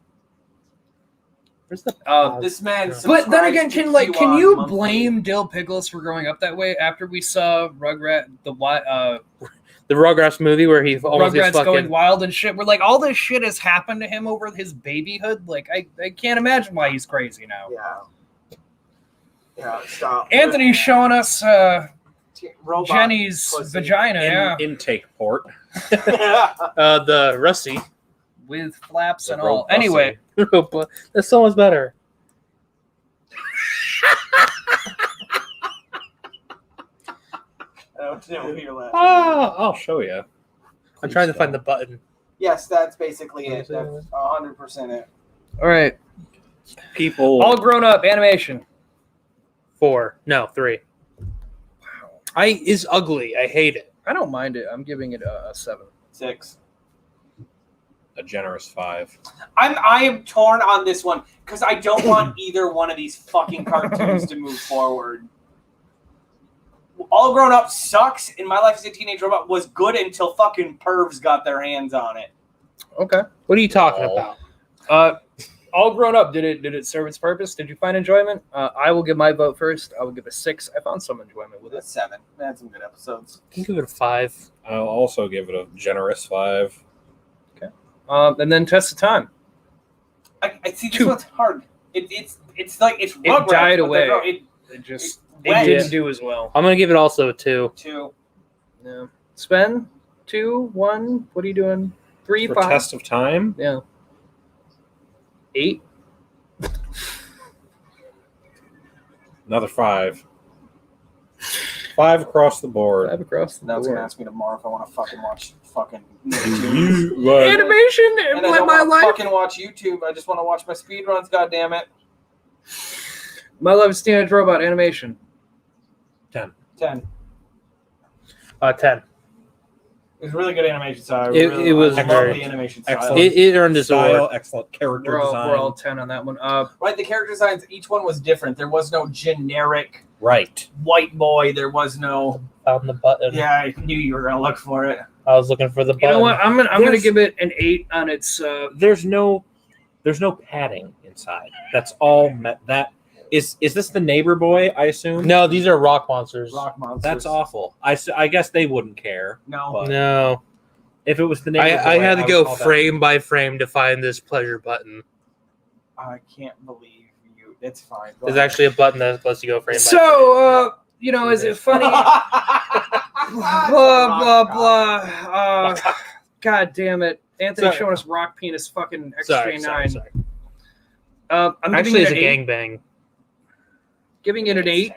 Where's the This man. But then subscribes again, to can QAnon you monthly. blame Dill Pickles for growing up that way after we saw Rugrat the Rugrats movie where he almost gets Rugrats going fucking wild and shit? We're like, all this shit has happened to him over his babyhood. Like, I can't imagine why he's crazy now. Yeah. Yeah. Stop. Anthony's showing us Robot Jenny's pussy. vagina, yeah, Intake port. the Rusty. with flaps The and all. robust Anyway, That's so much better. I don't know who you're laughing. Ah, I'll show you. I'm trying to find the button. Yes, that's basically it. That's 100% it. all right, People. all grown up animation. 4. No, 3. Is ugly. I hate it. I don't mind it. I'm giving it a 7. 6. a generous 5. I am torn on this one because I don't want either one of these fucking cartoons to move forward. All Grown Up sucks, and My Life as a Teenage Robot was good until fucking pervs got their hands on it. Okay. What are you talking Oh. about? All Grown Up, did it serve its purpose? Did you find enjoyment? I will give my vote first. I will give it 6. I found some enjoyment with it. That's 7. That's some good episodes. I can give it a 5. I'll also give it a generous 5. And then Test of Time. I see this 2. one's hard. It's like it's It Rugrats, died but away. they're- It just It it went. didn't do as well. I'm gonna give it also a 2. 2. Yeah. Sven, 2, 1. What are you doing? 3, For 5. Test of Time, Yeah. 8. another 5. 5 across the board. 5 across the Now it's gonna board. ask me tomorrow if I want to fucking watch fucking You, Animation And I like don't my want to life. fucking watch YouTube. I just want to watch my speedruns. God damn it. My Life is Teenage Robot animation. 10. 10. 10. It was really good animation style. It was I love very- the animation style. excellent. It earned its Style, award. excellent character We're design. all 10 on that one. Right, the character designs, each one was different. There was no generic Right. white boy. There was no. Found the button. Yeah, I knew you were gonna look for it. I was looking for the button. You know what? I'm gonna There's- give it an 8 on its. There's no padding inside. That's all. That is this the neighbor boy? I assume. No, these are rock monsters. Rock monsters. That's awful. I guess they wouldn't care. No. But No, if it was the neighbor boy, I had to would go call that- frame by frame to find this pleasure button. I can't believe you. It's fine. Go There's ahead. actually a button that's supposed to go frame by frame. So, you know, is it funny? blah blah blah. God damn it! Anthony Sorry. showing us rock penis fucking Sorry, X-Ray 9. sorry. I'm Actually, it's giving a it an 8. gangbang. Giving it an 8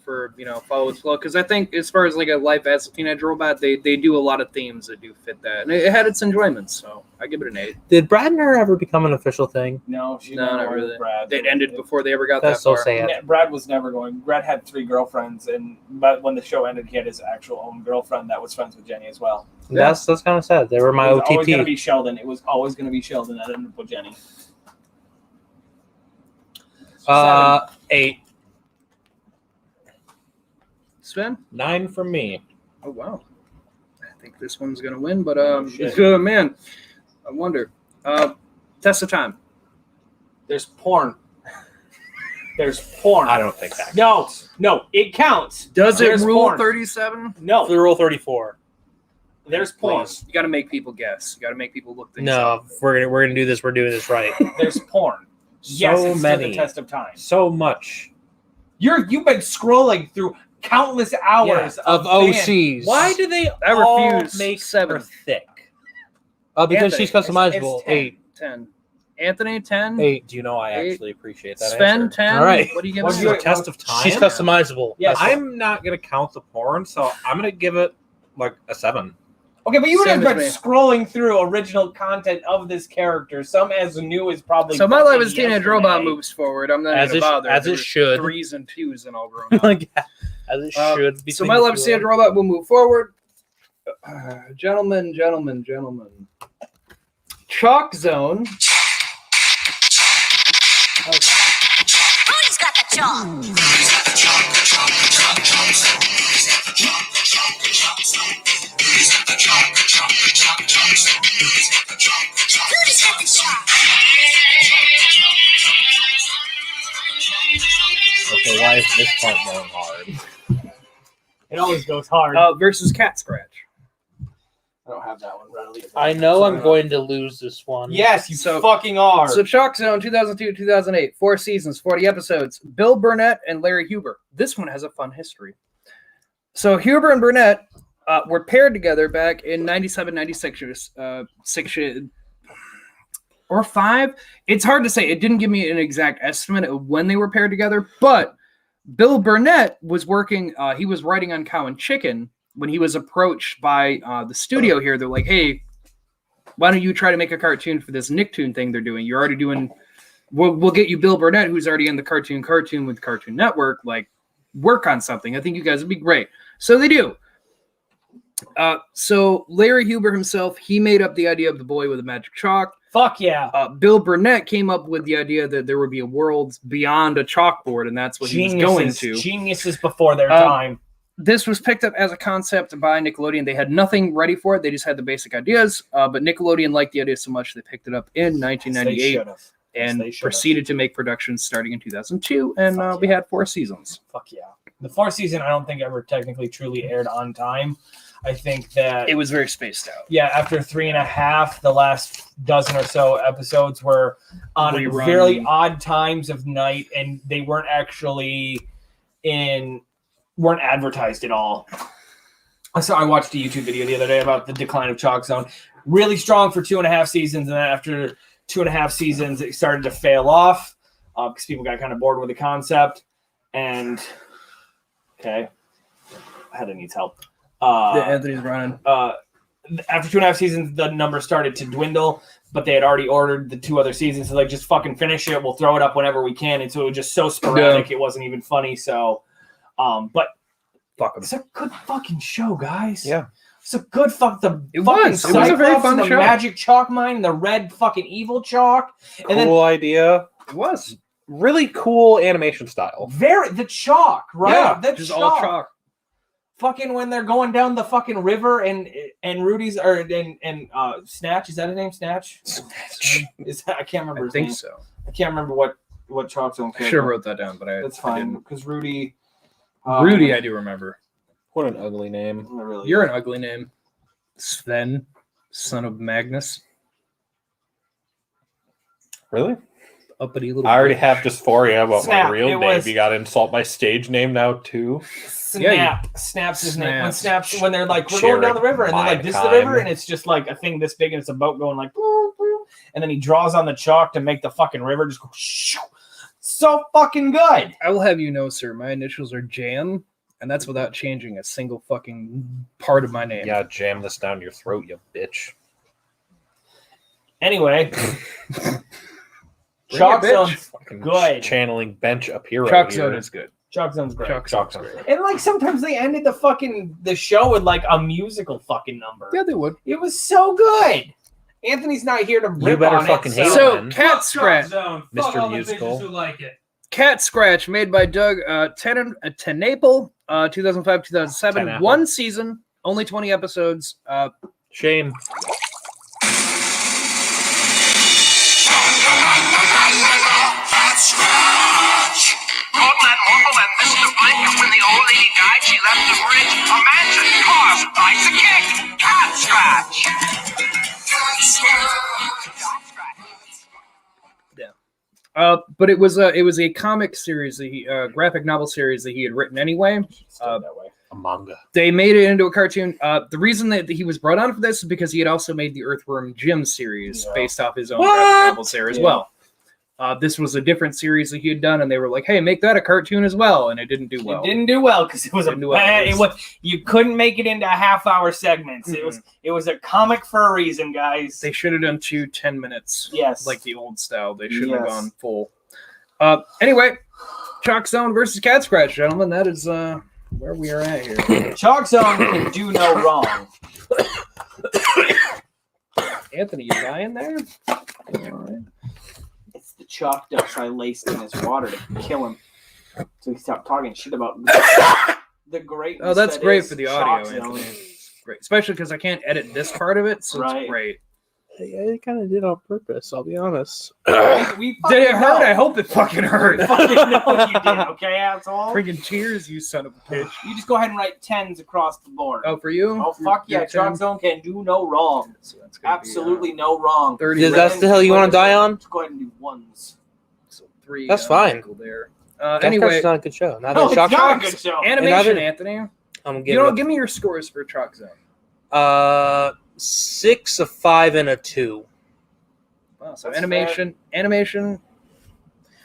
for follow its flow, because I think as far as like a life as a teenage robot, they do a lot of themes that do fit that, and it had its enjoyments. So I give it an 8. Did Brad and her ever become an official thing? No, she No, never not went with really. Brad. It ended before they ever got That's that so far. sad. Yeah, Brad was never going. Brad had 3 girlfriends, but when the show ended, he had his actual own girlfriend that was friends with Jenny as well. Yeah. That's kind of sad. They were my It was always going to OTP. be Sheldon. It was always going to be Sheldon that ended up with Jenny. 8. Sven? 9 from me. Oh wow, I think this one's gonna win, but shit. man, I wonder. Test of Time. There's porn. There's porn. I don't think that. No, it counts. Does There's it rule porn. 37? No, The rule 34. there's porn. Please, you got to make people guess. You got to make people look things No, up. if we're gonna do this. We're doing this right. There's porn. Yes, So it's many. to the test of time. So much. You've been scrolling through countless hours Of fan- OCs. Why do they I all refuse. make 7. her thick? Because Anthony, she's customizable. it's 10. 8. 10. Anthony 10. 8. Do you know I 8. actually appreciate that Sven answer? 10. All right. What do you give What's it? your- For test of time. She's customizable. Yes. I'm not gonna count the porn, so I'm gonna give it like a 7. Okay, but you would have Same been as me. scrolling through original content of this character. Some as new as probably. So my life as yesterday. Teenage Robot moves forward. I'm not As going it- to bother. as it There's should. 3s and 2s and all grown up. Like, as it should be. So my life as Teenage Robot will move forward. Gentlemen. Chalk Zone. Who's got the chalk? Who's got the chalk? Okay, why is this part going hard? It always goes hard. Versus Cat Scratch. I don't have that one readily. I know I'm going to lose this one. Yes, you So- fucking are. So Chalk Zone, 2002-2008, 4 seasons, 40 episodes. Bill Burnett and Larry Huber. This one has a fun history. So Huber and Burnett were paired together back in 97, 96 or 5. It's hard to say. It didn't give me an exact estimate of when they were paired together, but Bill Burnett was working, he was writing on Cow and Chicken when he was approached by the studio here. They're like, hey, why don't you try to make a cartoon for this Nicktoon thing they're doing? You're already doing, we'll get you Bill Burnett, who's already in the cartoon with Cartoon Network, like, work on something. I think you guys would be great. So they do. So Larry Huber himself, he made up the idea of the boy with the magic chalk. Fuck yeah. Bill Burnett came up with the idea that there would be a world beyond a chalkboard, and that's what he was going to. Geniuses before their time. This was picked up as a concept by Nickelodeon. They had nothing ready for it. They just had the basic ideas, but Nickelodeon liked the idea so much they picked it up in 1998 and proceeded to make productions starting in 2002, and we had 4 seasons. Fuck yeah. The 4th season, I don't think ever technically truly aired on time. I think that It was very spaced out. yeah, after 3.5, the last dozen or so episodes were on Rerun. fairly odd times of night, and they weren't actually weren't advertised at all. So I watched a YouTube video the other day about the decline of Chalk Zone. Really strong for 2.5 seasons, and then after 2.5 seasons, it started to fail off because people got kind of bored with the concept. And okay, Heather needs help. Anthony's running. After 2.5 seasons, the number started to dwindle, but they had already ordered the 2 other seasons. So like, just fucking finish it. We'll throw it up whenever we can. And so it was just so sporadic, It wasn't even funny. So, but it's a good fucking show, guys. Yeah. It's a good It was a very fun the show. Magic chalk mine and the red fucking evil chalk. And then Cool idea. It was. Really cool animation style. the chalk, right? Yeah, the just all chalk. Fucking when they're going down the fucking river and Rudy's and Snatch, is that his name? Snatch? Is that, I can't remember I his think name. so. I can't remember what Chalk Zone I should have wrote that down, but That's I fine didn't. because Rudy. Rudy, I do remember. What an ugly name. Really You're an ugly name. Sven, son of Magnus. Really? Uppity little. I already bitch. have dysphoria about Snap, my real it name. was- You got to insult my stage name now too. Snaps his name. When they're like, we're Jared going down the river, and they're like, this is the Meinheim. river, and it's just like a thing this big, and it's a boat going like, boom, boom, and then he draws on the chalk to make the fucking river just go. Shoo. So fucking good. I will have you know, sir, my initials are Jam, and that's without changing a single fucking part of my name. Yeah, jam this down your throat, you bitch. Anyway, Bring Chalk it, bitch. Zone's Fucking good. Channeling bench up here. Chalk here. Zone is good. Chalk Zone's great. Chalk Chalk Zone's Zone. great. And like sometimes they ended the show with like a musical fucking number. Yeah, they would. It was so good. Anthony's not here to rip better on fucking it. hate So, it. Cat Scratch. Mr. Musical. like it. Cat Scratch, made by Doug Tenaple, 2005-2007. Tenaple. 1 season, only 20 episodes. Shame. Gordon and Morphle and Mr. Blink. When the old lady died, she left the bridge. A mansion, cars, bikes, a kick. Cat Scratch. Cat Scratch. But it was a comic series, graphic novel series that he had written anyway. A manga. They made it into a cartoon. The reason that he was brought on for this is because he had also made the Earthworm Jim series based off his own graphic novels there as well. This was a different series that he had done, and they were like, "Hey, make that a cartoon as well," and it didn't do well. It didn't do well because it was Didn't do well. you couldn't make it into half-hour segments. Mhm. It was a comic for a reason, guys. They should have done 2 10 minutes. Yes. Like the old style. They shouldn't have Yes. gone full. Anyway, Chalk Zone versus Cat Scratch, gentlemen. That is where we are at here. Chalk Zone can do no wrong. Anthony, you dying there? It's the chalk dust I laced in his water to kill him, so he stopped talking shit about the greatness. Oh, that's that great is for the Chalk audio, Zone. Anthony. Great. Especially because I can't edit this part of it, so Right. it's great. I kind of did on purpose, I'll be honest. We Did it fucking hurt? know. I hope it fucking hurt. We fucking know you did, okay, asshole? Freaking cheers, you son of a bitch. You just go ahead and write 10s across the board. Oh, for you? Oh, fuck yeah, You're Chalk 10? Zone can do no wrong. So that's gonna be, Absolutely no wrong. 30 Is that the hell you want to die on? Let's go ahead and do 1s. So 3. That's fine. Michael there. Anyway, Anyway, it's not a good show. Not No, that Chalk it's not a Zone. good show. animation, Another- Anthony. I'm You giving know, it give me your scores for Chalk Zone. 6, a 5, and a 2. Wow, so That's animation. It's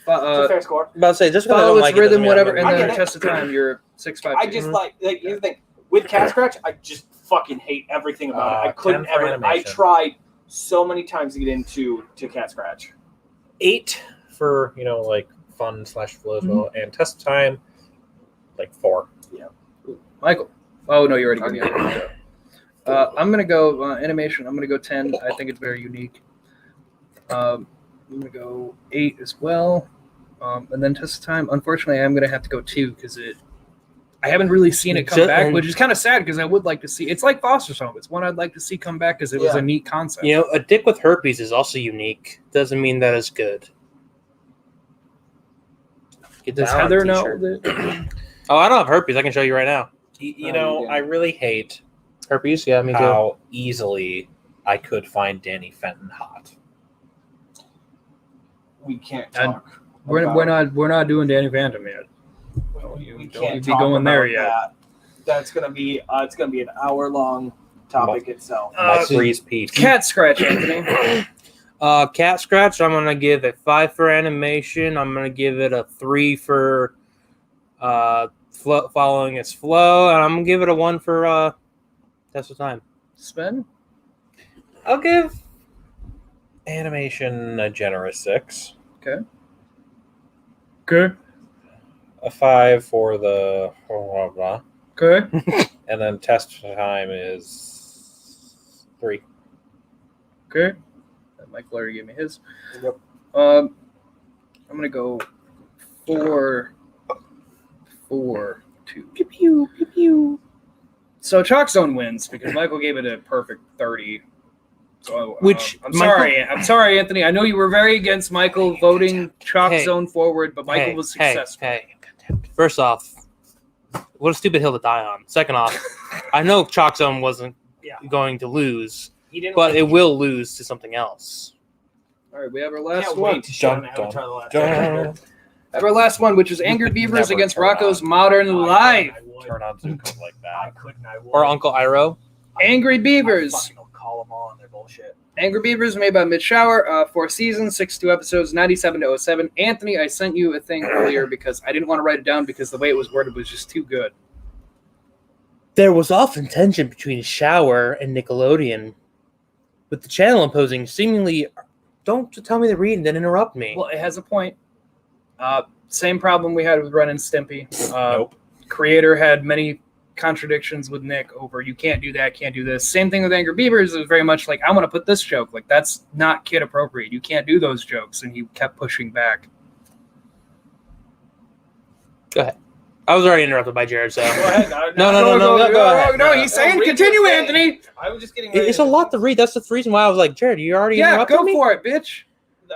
a fair score. I'm about to say just because I Follow don't its like it rhythm, doesn't mean whatever, I'm and gonna I then get it. test of time. You're 6, 5. I just like here's the thing. With Cat Scratch, I just fucking hate everything about it. I couldn't 10 for ever. I animation. tried so many times to get into Cat Scratch. 8 for, like fun / flow as well. And test time, like 4. Michael. Oh no, you already gave me that. I'm gonna go animation. I'm gonna go 10. I think it's very unique. I'm gonna go 8 as well. And then Test of Time. Unfortunately, I'm gonna have to go 2 because I haven't really seen it come back, which is kind of sad because I would like to see. It's like Foster's Home. It's one I'd like to see come back because it was a neat concept. You know, a dick with herpes is also unique. Doesn't mean that it's good. Does Heather know that? Oh, I don't have herpes. I can show you right now. You know, I really hate Herpes? Yeah, me too. how easily I could find Danny Fenton hot. We can't talk. We're not doing Danny Phantom yet. We Don't can't be talk going there about yet. that. That's gonna be it's gonna be an hour-long topic itself. My freeze Pete. Cat scratch, Anthony. Cat Scratch, I'm going to give a 5 for animation. I'm going to give it a 3 for following its flow. And I'm going to give it a 1 for Test of Time. Sven? I'll give animation a generous 6. Okay. A 5 for the blah, blah. Okay. And then Test Time is 3. Okay. Mike Larry gave me his. Yep. I'm gonna go 4, 2. Pew pew pew pew. So Chalk Zone wins because Michael gave it a perfect 30. So I'm sorry, Anthony. I know you were very against Michael voting Chalk Zone forward, but Michael was successful. First off, what a stupid hill to die on. Second off, I know Chalk Zone wasn't going to lose. But it will lose to something else. All right, we have our last Can't one. wait to show Avatar The Last Dun. Airbender. Have our last one, which is Angry Beavers Never against turn Rocco's on. Modern Life. I would. Turn on Zuko like I that. couldn't. I would. Or Uncle Iroh. Angry I Beavers. fucking don't call them on. They're bullshit. Angry Beavers made by Mid Shower. 4 seasons, 62 episodes, 97 to 07. Anthony, I sent you a thing earlier because I didn't want to write it down because the way it was worded was just too good. There was often tension between Shower and Nickelodeon, with the channel imposing seemingly, don't tell me to read and then interrupt me. Well, it has a point. Same problem we had with Ren and Stimpy. Nope. Creator had many contradictions with Nick over you can't do that, can't do this. Same thing with Angry Beavers. It was very much like, I want to put this joke. Like, that's not kid appropriate. You can't do those jokes. And he kept pushing back. Go ahead. I was already interrupted by Jared, so. Go ahead. Go ahead. No, he's saying read continue, the thing. Anthony. I was just getting ready It's to a lot to read. That's the reason why I was like, Jared, you already Yeah, interrupted go me? for it, bitch.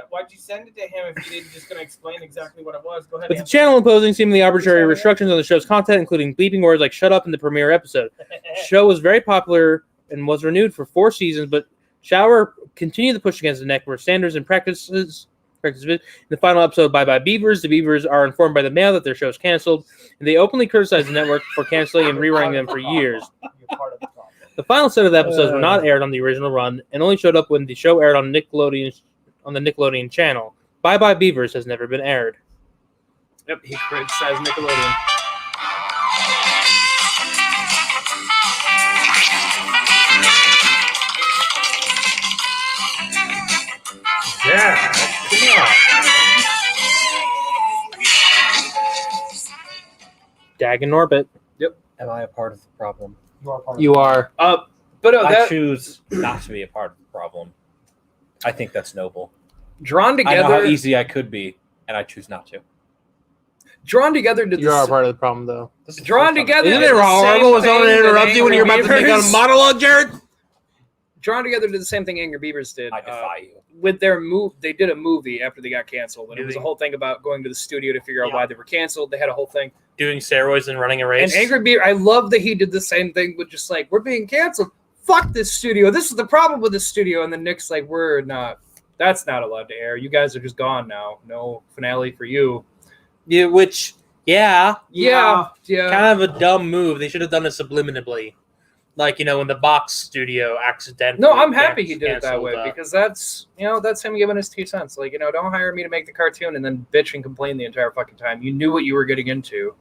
Why'd you send it to him if you didn't just going to explain exactly what it was? Go ahead. With the Anthony. channel imposing seemingly arbitrary restrictions on the show's content, including bleeping words like "shut up" in the premiere episode. The show was very popular and was renewed for 4 seasons, but Shower continued to push against the network standards and practices. In the final episode, Bye Bye Beavers, the Beavers are informed by the mail that their show is canceled, and they openly criticize the network for canceling and rerunning them for years. You're part of the problem. The final set of the episodes were not aired on the original run and only showed up when the show aired on Nickelodeon on the Nickelodeon channel. Bye Bye Beavers has never been aired. Yep, he criticized Nickelodeon. Yeah, come on. Dag and Norbit. Am I a part of the problem? You are part of You are. But I that choose not to be a part of the problem. I think that's noble. drawn I know how together. easy I could be, and I choose not to. Drawn together did You are a this. part of the problem, though. This is the Drawn first time- together. Isn't did it the horrible same when someone thing interrupts that you when you're about to Angry make a Beavers- monologue, Jared? Drawn Together did the same thing Angry Beavers did. I defy you. With their move, they did a movie after they got canceled, and it Did was a they? whole thing about going to the studio to figure out Yeah. why they were canceled. They had a whole thing. Doing steroids and running a race. And Angry Beaver, I love that he did the same thing with just like, we're being canceled. Fuck this studio. This is the problem with this studio. And then Nick's like, we're not. That's not allowed to air. You guys are just gone now. No finale for you. Yeah, which, yeah, Yeah. kind of a dumb move. They should have done it subliminally. Like, when the Box studio accidentally. No, I'm happy he did it that canceled, way because that's him giving his 2 cents. Like, don't hire me to make the cartoon and then bitch and complain the entire fucking time. You knew what you were getting into.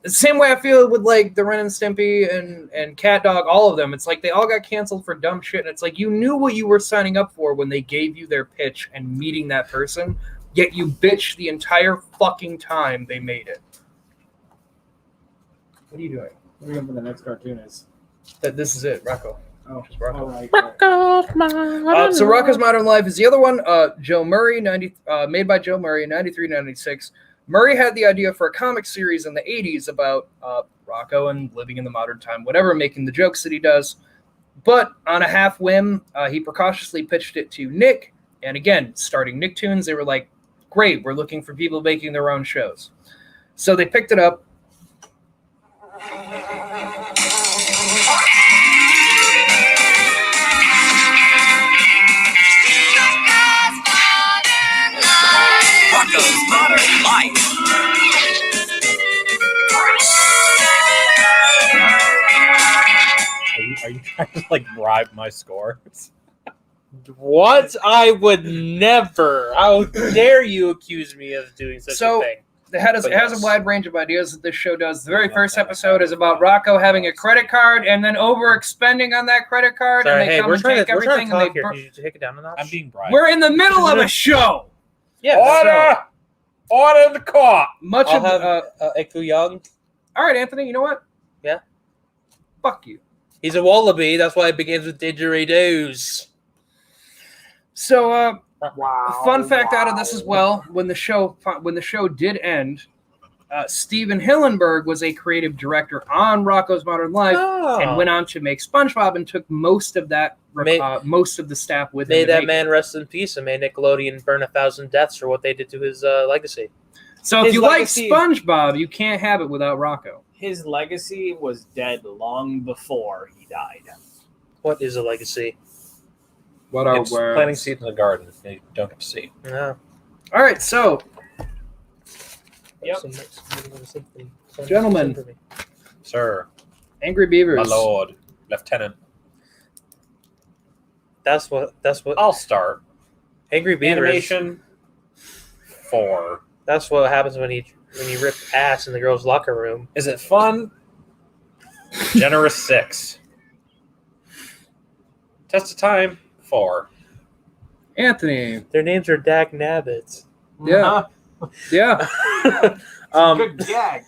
The same way I feel with like the Ren and Stimpy and Cat Dog, all of them. It's like they all got canceled for dumb shit. And it's like you knew what you were signing up for when they gave you their pitch and meeting that person, yet you bitch the entire fucking time they made it. What are you doing? What do you think the next cartoon is? That this is it, Rocco. Oh, just Rocco. So Rocco's Modern Life is the other one. Joe Murray, made by Joe Murray, 93, 96. Murray had the idea for a comic series in the 80s about Rocco and living in the modern time, whatever, making the jokes that he does. But on a half whim, he precautiously pitched it to Nick. And again, starting Nicktoons, they were like, great, we're looking for people making their own shows. So they picked it up. Rocco's Modern Life. Are you trying to like bribe my scores? What? I would never. How dare you accuse me of doing such a thing? It has a wide range of ideas that this show does. The very first episode is about Rocco having a credit card and then overexpending on that credit card, Sorry, and they hey, come we're and trying take to everything. talk And here. they Can you take it down a notch? I'm being bribed. We're in the middle of a show. Yeah. Order! Order in the court! Much I'll of have Eku Young. all right, Anthony. You know what? Yeah. Fuck you. He's a wallaby. That's why it begins with didgeridoos. So, Wow. fun fact out of this as well: when the show did end, Steven Hillenburg was a creative director on Rocco's Modern Life and went on to make SpongeBob and took most of that most of the staff with him. May to that make man rest in peace, and may Nickelodeon burn 1,000 deaths for what they did to his legacy. So if His you legacy- like SpongeBob, you can't have it without Rocco. His legacy was dead long before he died. What is a legacy? What are It's planting seeds in the garden. You don't get to see. No. All right, so Yep. Gentlemen. Sir, Angry Beavers. my lord, lieutenant. That's what. I'll start. Angry Beavers. Animation 4. That's what happens when you rip ass in the girls' locker room. Is it fun? Generous 6. Test of time 4. Anthony. Their names are Dag Nabbits. Yeah. Yeah. Good gag.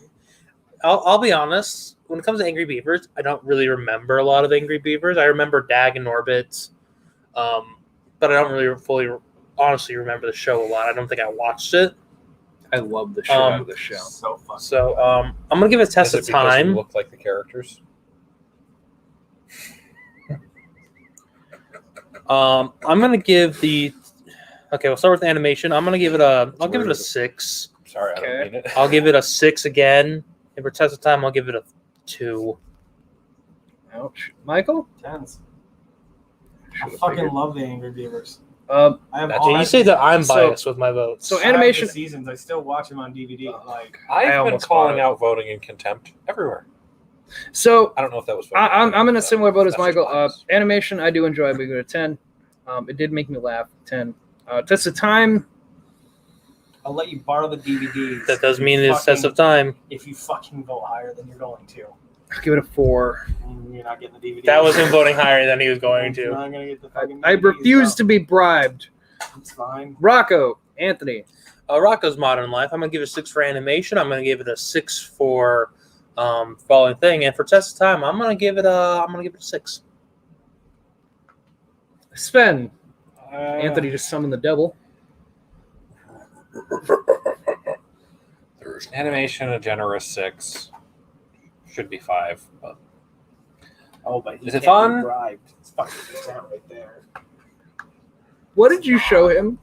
I'll be honest. When it comes to Angry Beavers, I don't really remember a lot of Angry Beavers. I remember Dag and Orbit, but I don't really fully, honestly remember the show a lot. I don't think I watched it. I love the show out of the show. So fun. So I'm gonna give it a test Is of it because you time. look like the characters? I'm gonna give the. Okay, we'll start with animation. I'm gonna give it a. I'll give it a 6. Sorry, I Okay. don't mean it. I'll give it a 6 again. And for test of time, I'll give it a 2. Ouch. Michael? Tens. I Should've fucking figured. love the Angry Beavers. Um, I have That's all You that- say that I'm So- biased with my votes. so I have animation. the seasons. I still watch them on DVD. Like I I've been almost calling bought it. out voting in contempt everywhere. So I don't know if that was. I'm in a similar boat as That's just Michael. bias. Animation, I do enjoy. We go to 10. It did make me laugh. 10. Test of time. I'll let you borrow the DVDs. That does mean it's Fucking- test of time. If you fucking vote higher than you're going to, I'll give it a 4. you're not getting the DVD. That was him voting higher than he was going You're to. not gonna get the fucking I DVDs, refuse to though. be bribed. It's fine. Rocco, Anthony. Rocco's Modern Life. I'm gonna give it a 6 for animation. I'm gonna give it a 6 for following thing, and for test of time, I'm gonna give it a 6. Sven. Anthony just summoned the devil. There's animation, a generous 6. Should be 5. But Oh, but he Is it can't be fun? bribed. It's fucking percent right there. What did you show him?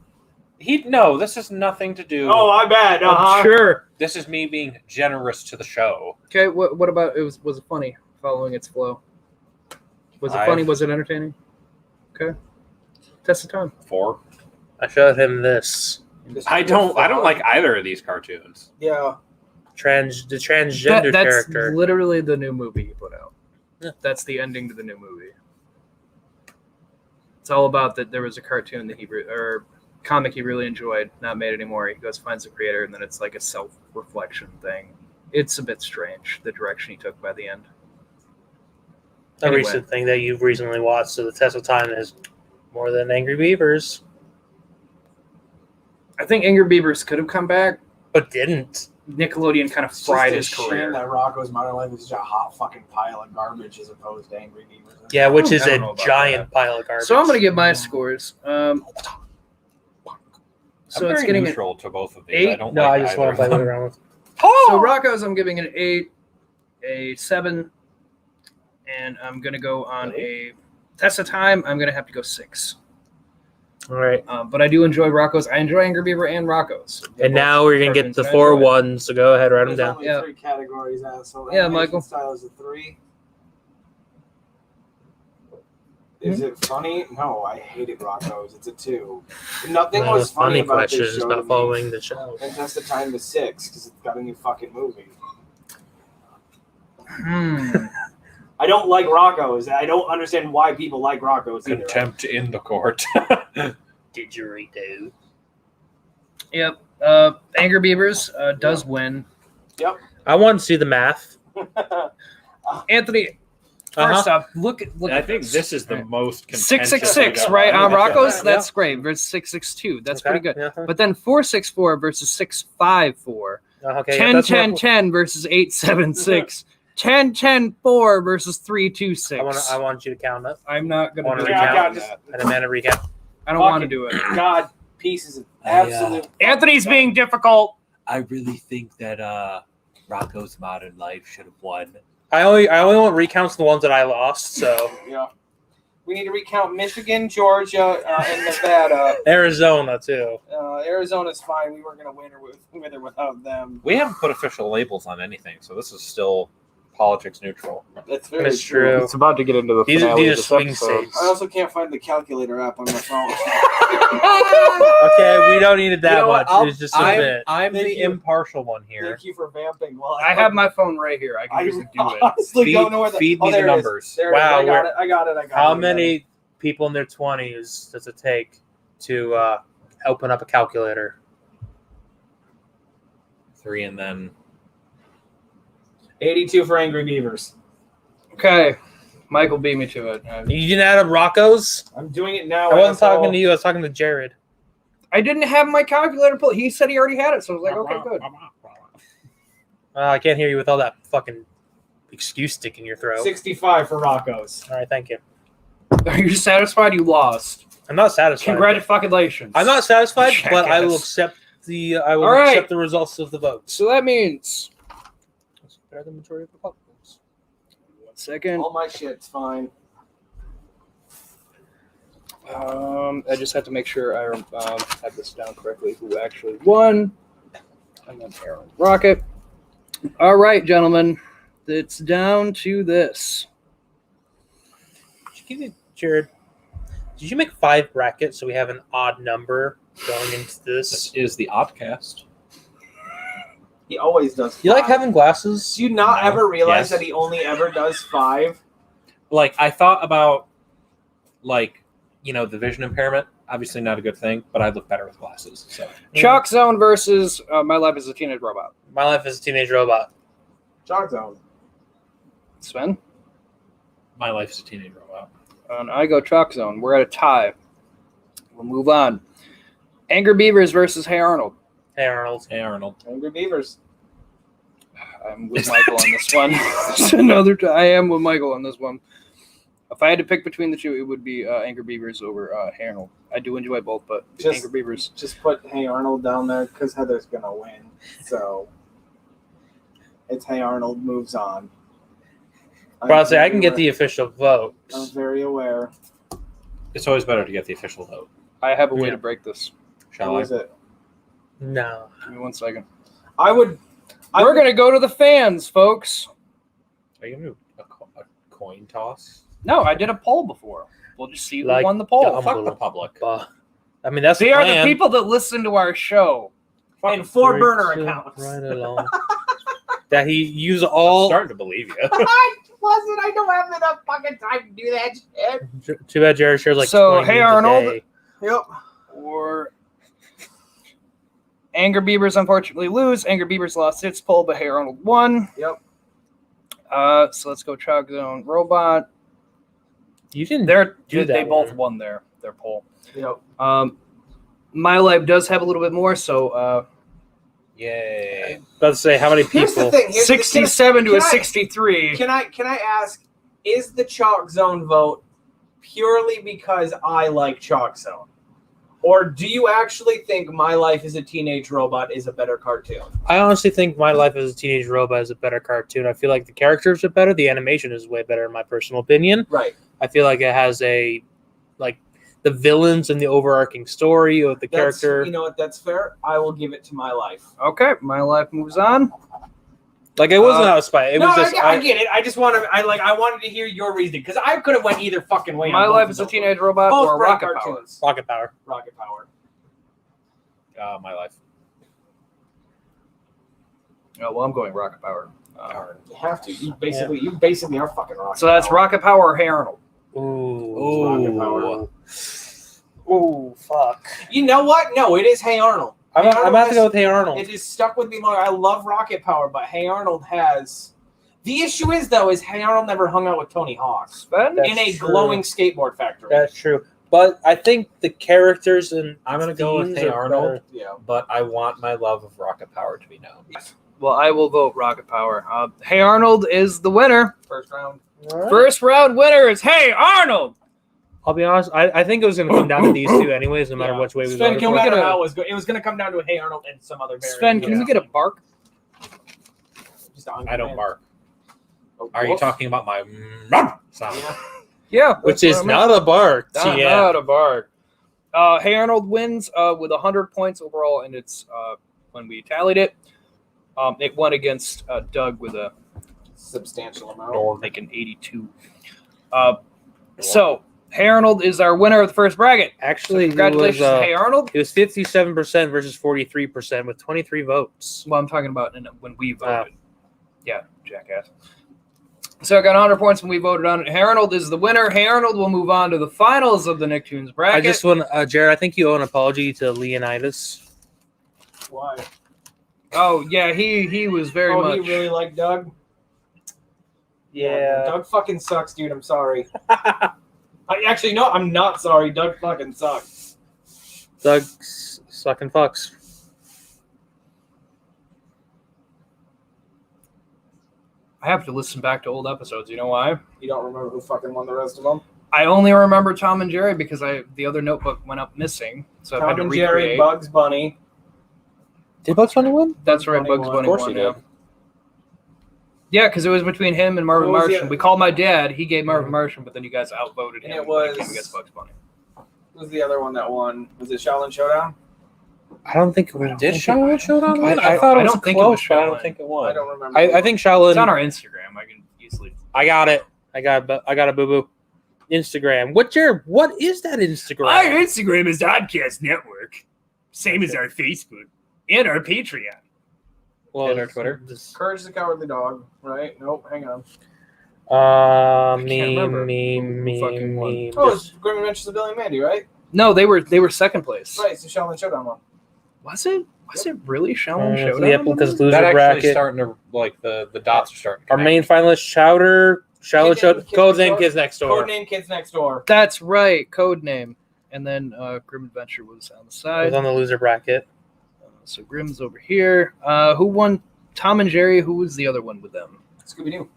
no, this has nothing to do. Oh, I bet. Sure. This is me being generous to the show. Okay, what about it? Was it funny following its flow? Was it funny? Was it entertaining? Okay. Test of time. 4. I showed him this I don't like either of these cartoons. Yeah. the transgender That's character. literally the new movie you put out. Yeah. That's the ending to the new movie. It's all about that there was a cartoon that or comic he really enjoyed, not made anymore. He goes, finds the creator, and then it's like a self-reflection thing. It's a bit strange, the direction he took by the end. A Anyway. recent thing that you've recently watched, so the test of time is more than Angry Beavers, I think Angry Beavers could have come back. but didn't. Nickelodeon kind of It's fried just his a shame career. that Rocco's Modern Life is just a hot fucking pile of garbage as opposed to Angry Beavers. Yeah, which is I don't a know about giant pile of garbage. So I'm going to give my scores. I'm So it's very getting neutral to both of these. 8? I don't No, like I just either want to of play them. around with. So Rocco's, I'm giving an 8, a 7, and I'm going to go on a test of time. I'm going to have to go 6. All right. But I do enjoy Rocco's. I enjoy Angry Beaver and Rocco's. And now we're going to get the I 4 enjoy it. ones, so go ahead, write them There's down. only Yeah. 3 categories, asshole. Yeah, Animation Michael. Style is a 3. Is it funny? No, I hated Rocco's. It's a 2. Nothing Well, was funny about question this is show about to me. following the show. And Test of Time is 6 because it's got a new fucking movie. I don't like Rocco's. I don't understand why people like Rocco's either. Contempt in the court. Didgeridoo. Yep. Angry Beavers does win. I want to see the math. Anthony, first off, look at I think this is the most contentious 666, one. right? On Rocco's, Yeah. that's great. Versus 662. That's Okay, pretty good. yeah. But then 464 versus 654. Okay, 10 that's 10 more- 10 versus 876. 10 10 4 versus 326. I want you to count it. I'm not going to Wanna do Yeah, I that. got this. I demand a recap. I don't want to do it. God, pieces of absolute. Anthony's being difficult. I really think that Rocco's Modern Life should have won. I only want recounts of the ones that I lost. So Yeah. We need to recount Michigan, Georgia, and Nevada. Arizona too. Arizona's fine. We weren't going to win or without them. We haven't put official labels on anything, so this is still politics neutral. That's very That's true. It's about to get into the These finale are of this swing episode. states. I also can't find the calculator app on my phone. Okay, we don't need it that You know much. what? It's just a bit. I'm Thank the you. impartial one here. Thank you for vamping. Well, I have my phone right here. I can just do it. honestly don't know where the Feed me there the it is. numbers. There it is. Wow, I got it. I got it. How many people in their 20s does it take to open up a calculator? 3 and then 82 for Angry Beavers. Okay. Michael beat me to it. You didn't add up Rocco's? I'm doing it now. I wasn't asshole. talking to you. I was talking to Jared. I didn't have my calculator pulled. He said he already had it, so I was like, okay, good. I can't hear you with all that fucking excuse stick in your throat. 65 for Rocco's. All right, thank you. Are you satisfied you lost? I'm not satisfied. Congratulations. I'm not satisfied, but I will Jackass. accept the All right. accept the results of the votes. So that means It's better than the majority of Republicans. 1 second. All my shit's fine. I just have to make sure I have this down correctly. Who actually won? And then Aaron Rocket. All right, gentlemen, it's down to this. Jared, did you make 5 brackets so we have an odd number going into this? this is the Oddcast. He always does. You like 5. having glasses? Do you not No. ever realize Yes. that he only ever does 5? Like I thought about, like the vision impairment. Obviously not a good thing, but I look better with glasses. So Chalk Zone versus My Life as a Teenage Robot. My Life as a Teenage Robot. Chalk Zone. Sven? my life is a teenage robot. And I go Chalk Zone. We're at a tie. We'll move on. Angry Beavers versus Hey Arnold. Hey, Arnold. Hey Arnold. Angry Beavers. I'm with Michael on this one. It's another I am with Michael on this one. If I had to pick between the two, it would be Angry Beavers over Hey Arnold. I do enjoy both, but Angry Beavers. Just put Hey Arnold down there because Heather's going to win. So it's Hey Arnold moves on. Probably I can get the official vote. I'm very aware. It's always better to get the official vote. I have a way Yeah. to break this. Shall Who I? is it? No. Give me 1 second. We're We're going to go to the fans, folks. Are you gonna do a coin toss? No, I did a poll before. We'll just see who Like won the poll. dumb. Fuck the public. I mean, that's They the are plan. the people that listen to our show. And 4 Breaks burner it accounts. Right along. That he used I'm all. starting to believe you. I don't have enough fucking time to do that shit. Too bad Jared shares like. So, 20 Hey games a Arnold. day. Yep. Or Angry Beavers unfortunately lose. Angry Beavers lost its poll, but Hey Arnold won. Yep. So let's go Chalk Zone Robot. You didn't They're do they that both one. won their poll. Yep. My Life does have a little bit more, so Yay. About to say how many Here's the people? thing. 67 to a can I- 63. Can I ask? Is the Chalk Zone vote purely because I like Chalk Zone, or do you actually think My Life as a Teenage Robot is a better cartoon? I honestly think My Life as a Teenage Robot is a better cartoon. I feel like the characters are better. The animation is way better, in my personal opinion. Right. I feel like it has the villains and the overarching story of the character. You know what? That's fair. I will give it to My Life. Okay, My Life moves on. Like, it wasn't out of spite. It no, was just I get it. I just want to. I wanted to hear your reasoning because I could have went either fucking way. My on both Life of as a those. Teenage Robot Both or great Rocket Power. cartoons. Rocket Power. Rocket Power. My life. Oh, well, I'm going Rocket Power. You have to. You basically are fucking Rocket. So that's Power. Rocket Power or Hey Arnold. Ooh. Rocket Power. Ooh, fuck. You know what? No, it is Hey Arnold. I'm Hey about Arnold to go with Hey Arnold. It is stuck with me longer. I love Rocket Power, but Hey Arnold has. The issue is though, is Hey Arnold never hung out with Tony Hawk Sven? That's in a true. glowing skateboard factory. That's true. But I think the characters and I'm gonna go with themes Hey are Arnold, better. Yeah. but I want my love of Rocket Power to be known. Well, I will vote Rocket Power. Hey Arnold is the winner. First round. All right. First round winner is Hey Arnold. I'll be honest. I think it was going to come down to these two, anyways, no matter which way we Sven, voted. can for. we get a- how it was? It was going to come down to Hey Arnold and some other variant. Sven, can we get a bark? Just on I don't command. bark. Oh, Are you woof. talking about my sound? Yeah. Yeah. Which that's is what I meant. not a bark. Not a bark. Hey Arnold wins with 100 points overall, and it's when we tallied it. It won against Doug with a Substantial amount. like an 82. So Hey Arnold is our winner of the first bracket. Actually, So congratulations to Hey Arnold. It was 57% versus 43% with 23 votes. Well, I'm talking about when we voted. Yeah, jackass. So I got 100 points when we voted on it. Hey Arnold is the winner. Hey Arnold will move on to the finals of the Nicktoons bracket. I just want, Jared, I think you owe an apology to Leonidas. Why? Oh yeah, he was very Oh, much. you really like Doug? Yeah. Doug fucking sucks, dude. I'm sorry. Actually, no, I'm not sorry. Doug fucking sucks. Doug sucking fucks. I have to listen back to old episodes. You know why? You don't remember who fucking won the rest of them? I only remember Tom and Jerry because the other notebook went up missing, so I had Tom to and recreate. Jerry, Bugs Bunny. Did Bugs Bunny win? That's right, Bunny Bugs won. Bunny Of course won. he Yeah. did. Yeah, because it was between him and Marvin What was Martian. the- We called my dad. He gave Marvin Martian, but then you guys outvoted him. And it and was- came against Bugs Bunny. Who was the other one that won? Was it Shaolin Showdown? I don't think it Did Shaolin Showdown win? I thought it I was don't think it was close, but I Shaolin. don't think it won. I don't remember. I think Shaolin. It's on our Instagram. I can easily. I got it. I got a boo boo. Instagram. What is that Instagram? Our Instagram is Oddcast Network, same as our Facebook and our Patreon. Well, And our Twitter. Courage the Cowardly Dog, right? Nope, hang on. Me. who fucking won. Oh, it's Grim Adventures of Billy and Mandy, right? No, they were second place. Right, it's the Shaolin Showdown one. Was it? Was it really Shaolin Showdown? Yeah, because loser That actually bracket. starting to the dots are starting. To Our connect. main finalist, Shaolin Kid Showdown. Named Code's Kids name Next Kids Next Door. Codename Kids Next Door. That's right, code name. And then Grim Adventure was on the It side. was on the loser bracket. So Grim's over here. Who won? Tom and Jerry. Who was the other one with them? Scooby Doo.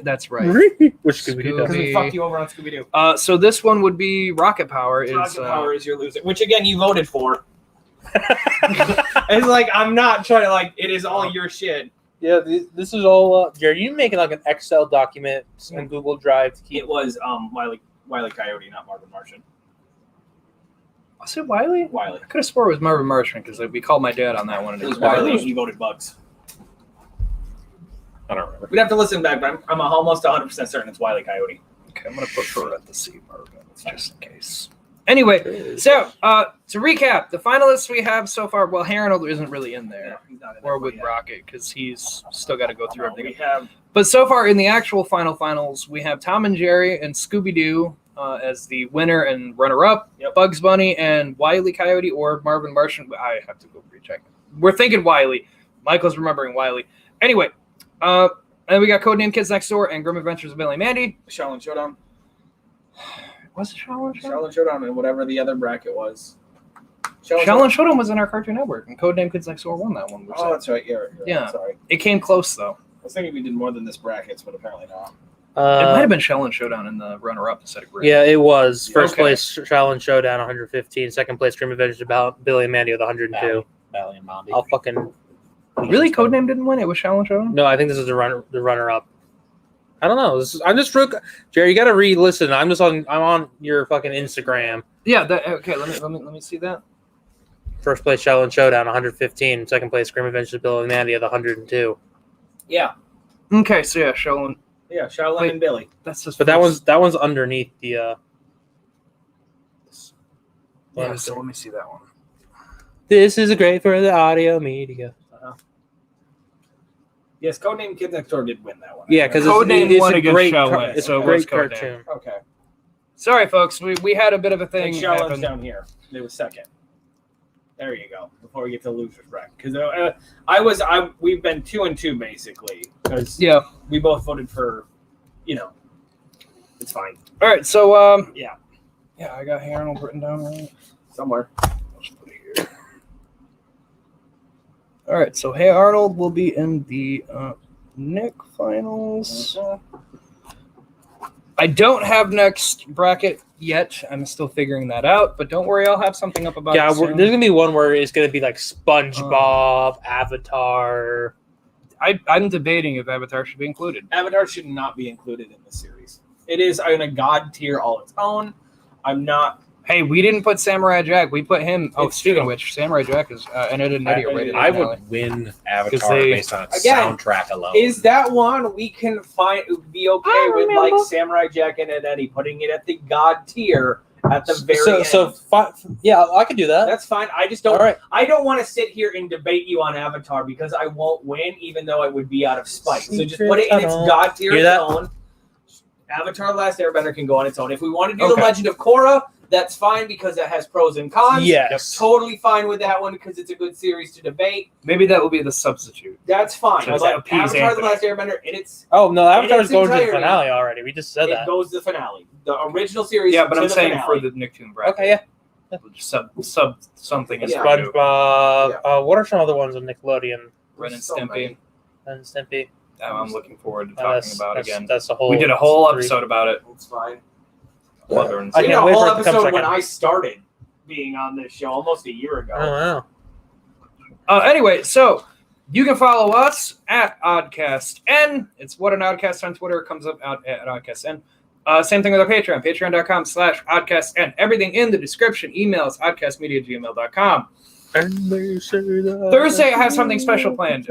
That's right. Which Scooby Doo? Because we Scooby. fucked you over on Scooby Doo. So this one would be Rocket Power. Rocket Power is your loser, which again you voted for. It's like I'm not trying to like. It is all your shit. Yeah, this is all. Jared, you making like an Excel document on Google Drive to keep. It was Wiley Coyote, not Marvin Martian. Was it Wiley? Wiley. I could have swore it was Marvin Martian because we called my dad on that one. And It was was Wiley. He voted Bugs. I don't remember. We'd have to listen back, but I'm almost 100% certain it's Wiley Coyote. Okay, I'm gonna put parentheses Marvin just in case. Anyway, so to recap, the finalists we have so far. Well, Hey Arnold isn't really in there, He's not in or there, with but yeah. Rocket because he's still got to go through We everything. have But so far in the actual finals, we have Tom and Jerry and Scooby Doo as the winner and runner-up. Yep. Bugs Bunny and Wile E. Coyote or Marvin Martian. I have to go recheck. We're thinking Wiley. Michael's remembering Wiley. Anyway, and we got Codename Kids Next Door and Grim Adventures of Billy and Mandy. Shaolin Showdown. Was it Shaolin Showdown? Shaolin Showdown and whatever the other bracket was. Sheldon Showdown was in our Cartoon Network, and Codename Kids Next Door won that one. Oh, that's right. You're Yeah. right. Sorry. It came close though. I was thinking we did more than this brackets, but apparently not. It might have been Sheldon Showdown in the runner-up instead of Grim. Yeah, it was. First Okay. place, Challenge Showdown, 115. Second place, Dream Adventures about Billy and Mandy with 102. Valley and Mombi. I'll fucking... Really? Codename didn't win? It was Sheldon Showdown? No, I think this is the runner-up. I don't know. I'm just... Jerry, you got to re-listen. I'm on your fucking Instagram. Yeah, okay, let me see that. First place, Challenge Showdown, 115. Second place, Grim Adventures of Billy and Mandy with 102. Yeah. Okay, so yeah, Sheldon. Yeah, Sheldon Wait. and Billy. That's just But that one's underneath the... Yeah, so let me see that one. This is great for the audio media. Yes, Codename Kids Next Door did win that one. Yeah, because Codename it's won a against great, Sheldon, it's so a it great was Codename. cartoon. Okay. Sorry, folks. We had a bit of a And thing Sheldon's happen. down here. It was second. There you go. Before we get to losers bracket, because we've been 2-2 basically. Because Yeah. we both voted for, it's fine. All right, so Yeah. yeah, I got Hey Arnold written down right. Somewhere. I'll just put it here. All right, so Hey Arnold will be in the Nick finals. I don't have next bracket yet. I'm still figuring that out, but don't worry, I'll have something up about Yeah, it soon. there's gonna be one where it's gonna be like SpongeBob, Avatar. I'm debating if Avatar should be included. Avatar should not be included in the series. It is in a god tier all its own. I'm not. Hey, we didn't put Samurai Jack. We put him. Oh, It's speaking true. of which, Samurai Jack is an Ed and Eddie are rated. I in Alley. would win Avatar 'Cause they- based on its Again, soundtrack alone. Is that one we can be okay with, like Samurai Jack and Ed Eddie, putting it at the god tier at the very end? Yeah, I could do that. That's fine. I just don't. All right. I don't want to sit here and debate you on Avatar because I won't win, even though it would be out of spite. So just put it in its god tier Hear its that? own. Avatar: The Last Airbender can go on its own. If we want to do Okay. The Legend of Korra, that's fine because it has pros and cons. Yes. Totally fine with that one because it's a good series to debate. Maybe that will be the substitute. That's fine. So it's But appease Avatar: The Anthony. Last Airbender, and Oh no, Avatar's its going to the entirety, finale already. We just said it that. goes to the finale. The original series. Yeah, but to I'm the saying finale. for the Nicktoon bracket. Okay, yeah. Sub something is Yeah. for you. SpongeBob. What are some other ones on Nickelodeon? Ren and So Stimpy. many. And Stimpy. I'm looking forward to Oh, talking about again. That's the whole. We did a whole three. episode about it. It's fine. Mother and I We did can't a wait whole for it to come episode when second. I started being on this show almost a year ago. Oh wow. Anyway, so you can follow us at OddcastN. It's What an Oddcast on Twitter. It comes up out at OddcastN. Same thing with our Patreon, patreon.com/OddcastN. Everything in the description. Emails, oddcastmedia@gmail.com. Thursday, I have something special planned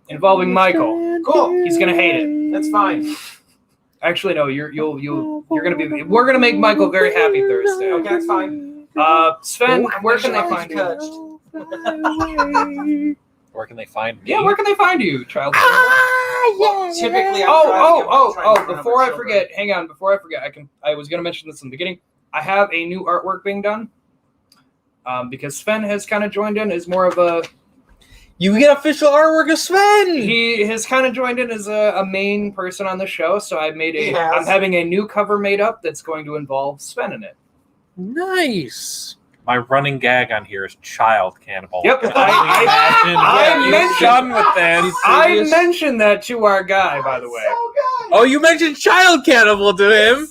involving Michael. Cool. He's going to hate it. That's fine. Actually, no, you're going to be, we're going to make Michael very happy Thursday. Okay, that's fine. Sven, where can they find you? Where can they find me? Yeah, where can they find you, child? Well, typically, I'm trying to run Before over I forget, hang on. Before I forget, I was going to mention this in the beginning. I have a new artwork being done because Sven has kind of joined in as more of a. You get official artwork of Sven. He has kind of joined in as a main person on the show, so I made He has. I'm having a new cover made up that's going to involve Sven in it. Nice. My running gag on here is child cannibal. Yep, Can I you imagine I what you've mentioned- done with this? I mentioned that to our guy, by the way. Oh, you mentioned child cannibal to him.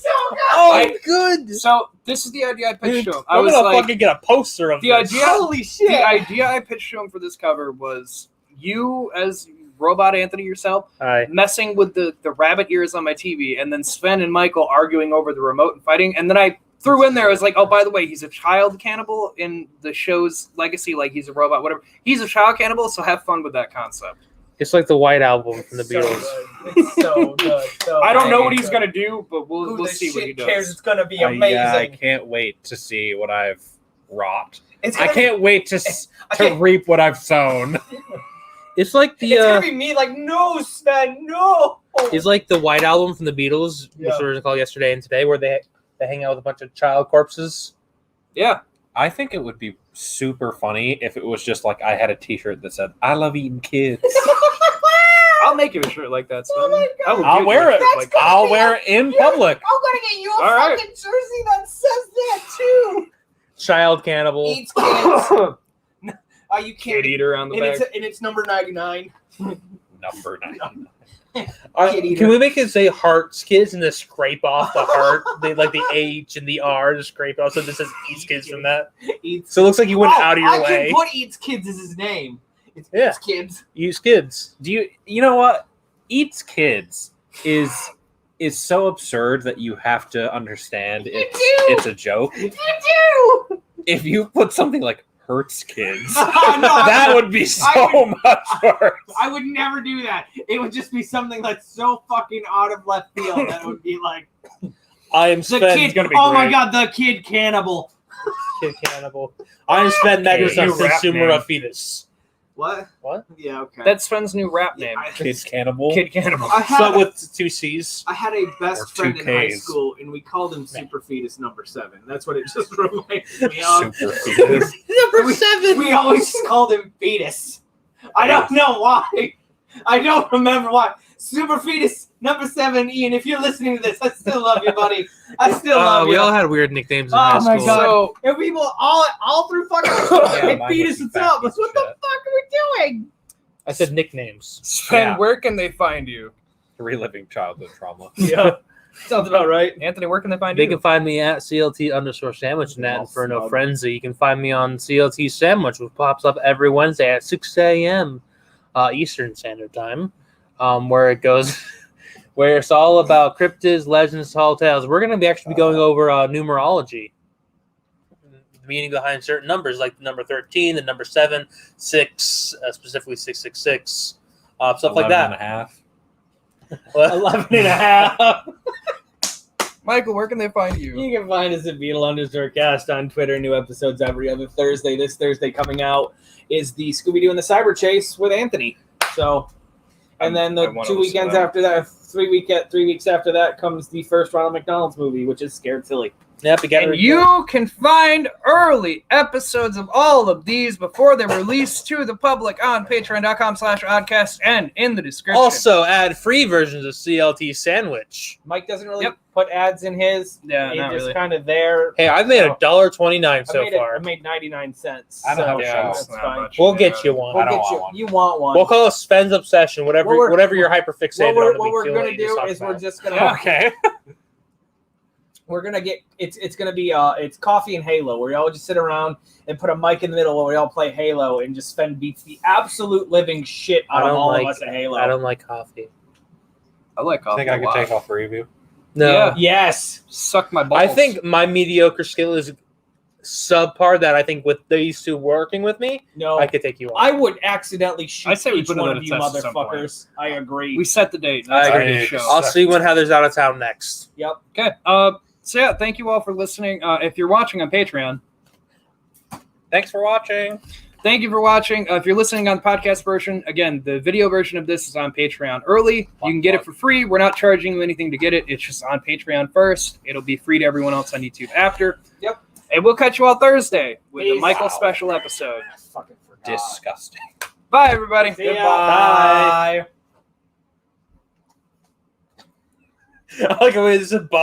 Oh, good. So this is the idea I pitched to him. I I'm was gonna like, fucking get a poster of the this. idea. Holy shit! The idea I pitched to him for this cover was you as Robot Anthony yourself Hi. messing with the rabbit ears on my TV, and then Sven and Michael arguing over the remote and fighting, and then I threw in there, I was like, oh, by the way, he's a child cannibal in the show's legacy, like he's a robot, whatever. He's a child cannibal, so have fun with that concept. It's like the White Album from the So Beatles. good. It's so good. So I don't know what good. he's gonna do, but we'll Who the see what he shit does. cares? It's gonna be Yeah, amazing. I can't wait to see what I've wrought. It's I gonna can't wait to I can't- reap what I've sown. It's like It's gonna the be me like, no, Sven, no. it's like the White Album from the Beatles, which Yeah. was called Yesterday and Today, where they hang out with a bunch of child corpses. Yeah. I think it would be super funny if it was just like I had a T-shirt that said "I love eating kids." I'll make you a shirt like that, Sven. Oh my God. I will I'll get wear you a it. shirt like that. I'll wear it in public. I'm gonna get you a All right. fucking jersey that says that too. child cannibal. Eats kids. You Kid can't. eater on the back. And it's number 99. Number 9. Can we make it say hearts kids and then scrape off the heart? They like the H and the R to scrape off. So this is eats kids from that. So it looks like you went out of your way. I can put Eats Kids as his name. It's Yeah. Eats Kids. Eats kids. You know what? Eats kids is so absurd that you have to understand it's a joke. You do. If you put something like hurts kids, No, that would be so much worse. I would never do that. It would just be something that's so fucking out of left field that it would be like I am the Sven. kid. Gonna be Oh my great. god, the kid cannibal. Kid cannibal. I am Sven Magnus, New rap consumer name. of fetus. What? What? Yeah, okay. That's Sven's new rap name. Kid cannibal. Kid Cannibal. I had, But with 2 C's. I had a Or best two friend in high Ks. school, and we called him Super Fetus Number 7. That's what it just reminds me of. Super fetus. Number 7. We always just called him Fetus. I don't know why. I don't remember why. Super Fetus Number 7, Ian. If you're listening to this, I still love you, buddy. I still love We you. all had weird nicknames in Oh high my school. God. So And people all through fucking Yeah, hey, mine Fetus, was what's fat up? piece What of the shit. fuck are we doing? I said nicknames. Sven, Yeah. where can they find you? Reliving childhood trauma. Yeah. Sounds about right. Anthony, where can they find They you? can find me at CLT_sandwich and at Inferno Frenzy. You can find me on CLT Sandwich, which pops up every Wednesday at 6 a.m. Eastern Standard Time, where it goes, where it's all about cryptids, legends, tall tales. We're going to actually be going over numerology, the meaning behind certain numbers, like the number 13, the number 7, 6, specifically 666, stuff like 11 that. and a half. 11 and a half. Michael, where can they find you? You can find us at Beetle_cast on Twitter. New episodes every other Thursday. This Thursday coming out is the Scooby-Doo and the Cyber Chase with Anthony. So, and then I the wanna 2 listen to weekends that. after that, 3 weeks after that comes the first Ronald McDonald's movie, which is Scared Silly. Yep, And you can find early episodes of all of these before they're released to the public on patreon.com/oddcast and in the description. also add free versions of CLT Sandwich. Mike doesn't really Yep. put ads in his. Yeah, It's not just really. kind of there. Hey, I've made $1.29 so I far. made 99 cents. I don't have so a show. that's That's not fine. much. We'll get you one. We'll I don't get want you. one. You want one? We'll call it Sven's Obsession. Whatever What we're- whatever you're hyperfixated what on. we're we feel gonna like you do just is talked we're about. just gonna Okay. we're gonna get it's gonna be it's Coffee and Halo, where we all just sit around and put a mic in the middle where we all play Halo, and just Sven beats the absolute living shit out of all of us at Halo. I don't like coffee. I like I coffee think I a could lot. take all 3 of you. No. Yeah. Yes. Suck my balls. I think my mediocre skill is subpar that I think with these two working with me, No. I could take you on. I would accidentally shoot I say we each put it one on of a you test at some point. motherfuckers. I agree. we set the date. I That's our agree. new show. I'll see when Heather's out of town next. Yep. Okay. So yeah, thank you all for listening. If you're watching on Patreon, Thanks for watching. thank you for watching. If you're listening on the podcast version, again, the video version of this is on Patreon early. You can get it for free. We're not charging you anything to get it. It's just on Patreon first. It'll be free to everyone else on YouTube after. Yep. And we'll catch you all Thursday with a Peace. Michael Wow. special episode. I fucking forgot. Disgusting. Bye, everybody. See ya. Bye. I like the way this is a bye.